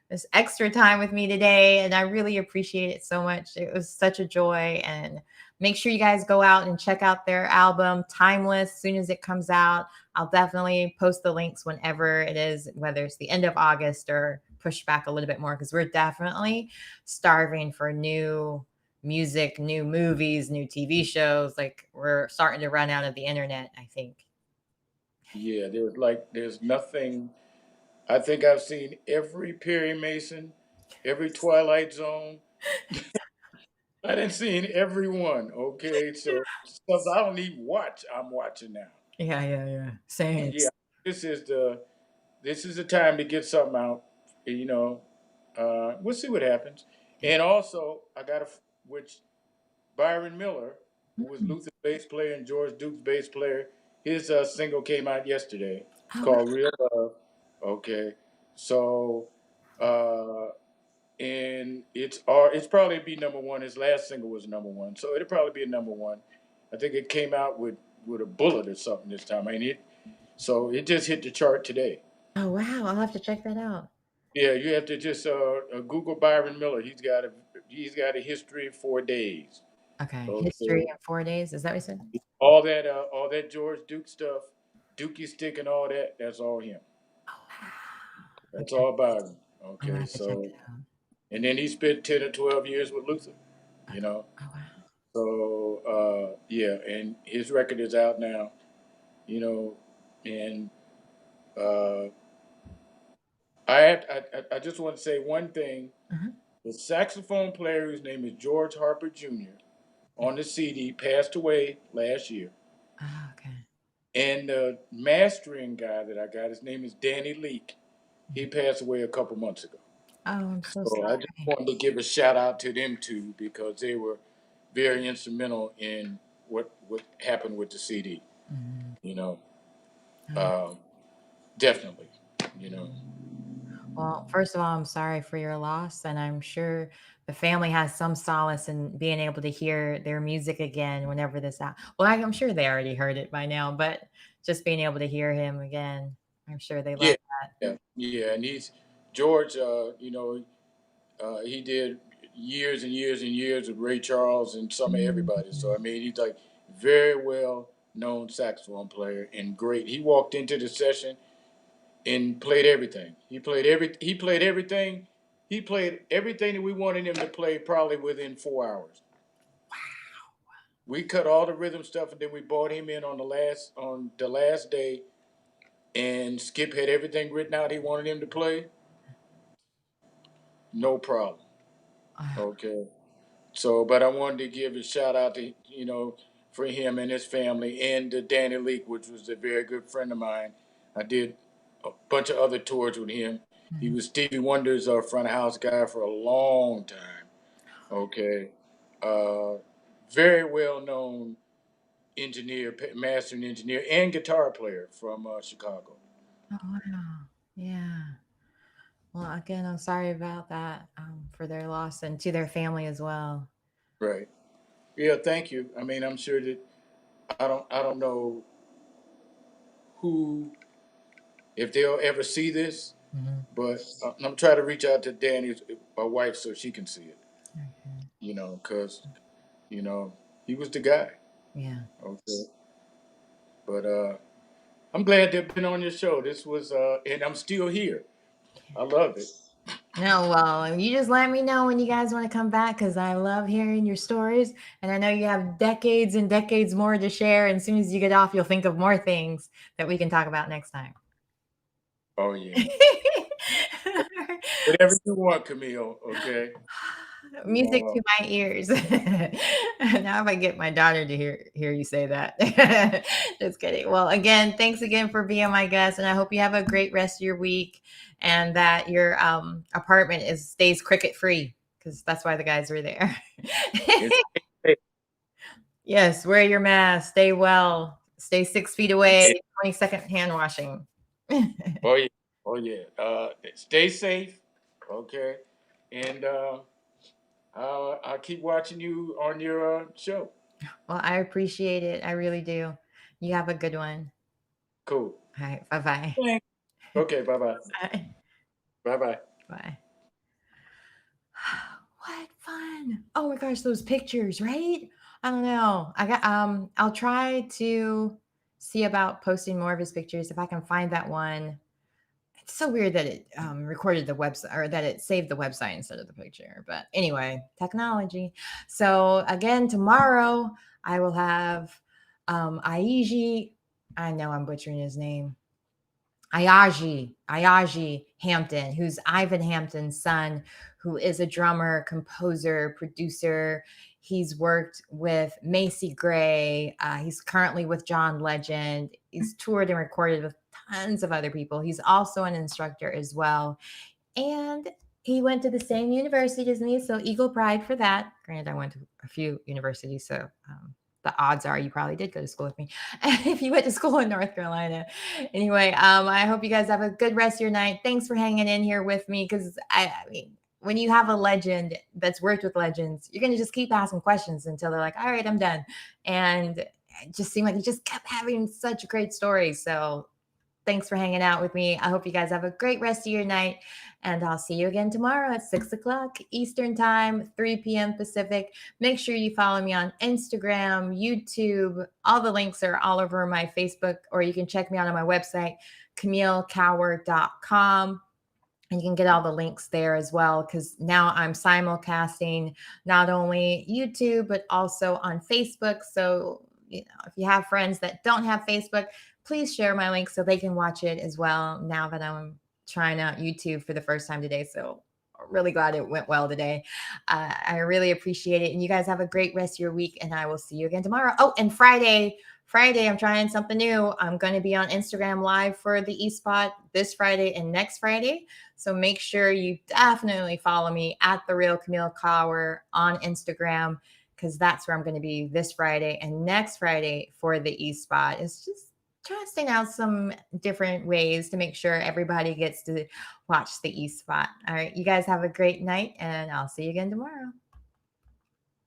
this extra time with me today. And I really appreciate it so much. It was such a joy. And make sure you guys go out and check out their album, Timeless, as soon as it comes out. I'll definitely post the links whenever it is, whether it's the end of August or push back a little bit more, because we're definitely starving for new music, new movies, new TV shows. Like we're starting to run out of the internet, I think. Yeah, there's nothing. I think I've seen every Perry Mason, every Twilight Zone. I didn't see every one. Okay, so stuff I don't even watch, I'm watching now. Yeah, yeah, yeah. Same. Yeah, this is the this is the time to get something out. You know, we'll see what happens. And also, which Byron Miller, who was Mm. Luther's bass player and George Duke's bass player, his single came out yesterday. It's Oh, wow. called Real Love. Okay, so uh, and it's probably be number one. His last single was number one, so it'll probably be a number one. I think it came out with a bullet or something this time. I mean it, so it just hit the chart today. Oh, wow. I'll have to check that out. Yeah, you have to just Google Byron Miller. He's got a history for days. Okay. History Okay, in 4 days. Is that what you said? all that George Duke stuff, Dookie stick and all that. That's all him. Oh, wow. That's Okay. all Byron. I'm gonna Okay, have to check it so out. and then he spent 10 or 12 years with Luther. You Okay. know, Oh, wow. so yeah, and his record is out now. You know, and uh, I just want to say one thing. Uh-huh. The saxophone player, whose name is George Harper Jr., Yeah. on the CD passed away last year. Oh, okay. And the mastering guy that I got, his name is Danny Leake. He Mhm. passed away a couple months ago. Oh, I'm so So I just sorry. wanted to give a shout out to them two because they were very instrumental in what happened with the CD. Mhm. You know, Oh. um, definitely. You know, Well, first of all, I'm sorry for your loss, and I'm sure the family has some solace in being able to hear their music again whenever this out. Well, I'm sure they already heard it by now, but just being able to hear him again, I'm sure they yeah, love that. yeah, and he's George. He did years and years and years with Ray Charles and some of everybody. So I Mhm. mean, he's like very well known saxophone player and great. He walked into the session and played everything. He played everything that we wanted him to play probably within 4 hours. We cut all the rhythm stuff and then we brought him in on the last day and Skip had everything written out he wanted him to play. No problem. Ah, Okay. So, but I wanted to give a shout out to for him and his family, and Danny Leak, which was a very good friend of mine. I did a bunch of other tours with him. He was Stevie Wonder's front of house guy for a long time. Okay, uh, very well known engineer, mastering engineer, and guitar player from Chicago. Oh, wow. Yeah. Well, again, I'm sorry about that for their loss and to their family as well. Right. Yeah. Thank you. I mean, I'm sure that I don't know who, if they'll ever see this, Mhm. but I'm trying to reach out to Danny's my wife so she can see it. Okay. Because you know he was the guy. Yeah. Okay. But I'm glad to have been on your show. This was and I'm still here. I love it. No, well, you just let me know when you guys want to come back because I love hearing your stories. And I know you have decades and decades more to share. And as soon as you get off, you'll think of more things that we can talk about next time. Oh yeah. Whatever you want, Camille. Okay. Music Uh, to my ears. Now if I get my daughter to hear you say that. Just kidding. Well, again, thanks again for being my guest, and I hope you have a great rest of your week and that your apartment stays cricket free because that's why the guys were there. it's, Yes, wear your mask, stay well, stay 6 feet away, 20-second hand washing. oh yeah. Oh yeah. Stay safe. Okay. And I'll keep watching you on your show. Well, I appreciate it. I really do. You have a good one. Cool. All right. Bye-bye. Thanks. Okay. Bye bye. Bye. Bye bye. Bye. What fun. Oh my gosh, those pictures, right? I don't know. I'll try to see about posting more of his pictures if I can find that one. It's so weird that it recorded the website or that it saved the website instead of the picture. But anyway, technology. So again, tomorrow I will have Aiji. I know I'm butchering his name. Ayaji Hampton, who's Ivan Hampton's son, who is a drummer, composer, producer. He's worked with Macy Gray. He's currently with John Legend. He's toured and recorded with tons of other people. He's also an instructor as well. And he went to the same university as me, so Eagle Pride for that. Granted, I went to a few universities, so the odds are you probably did go to school with me if you went to school in North Carolina. Anyway, I hope you guys have a good rest of your night. Thanks for hanging in here with me because I mean, when you have a legend that's worked with legends, you're going to just keep asking questions until they're like, all right, I'm done. And it just seemed like you just kept having such great stories. So thanks for hanging out with me. I hope you guys have a great rest of your night. And I'll see you again tomorrow at 6 o'clock Eastern Time, 3 p.m. Pacific. Make sure you follow me on Instagram, YouTube. All the links are all over my Facebook, or you can check me out on my website, CamilleCower.com. And you can get all the links there as well, because now I'm simulcasting not only YouTube, but also on Facebook. So, if you have friends that don't have Facebook, please share my link so they can watch it as well now that I'm trying out YouTube for the first time today. So really glad it went well today. I really appreciate it. And you guys have a great rest of your week, and I will see you again tomorrow. Oh, and Friday, I'm trying something new. I'm going to be on Instagram Live for the eSpot this Friday and next Friday. So make sure you definitely follow me at The Real Camille Cower on Instagram, because that's where I'm going to be this Friday and next Friday for the eSpot. It's just testing out some different ways to make sure everybody gets to watch the eSpot. All right. You guys have a great night, and I'll see you again tomorrow.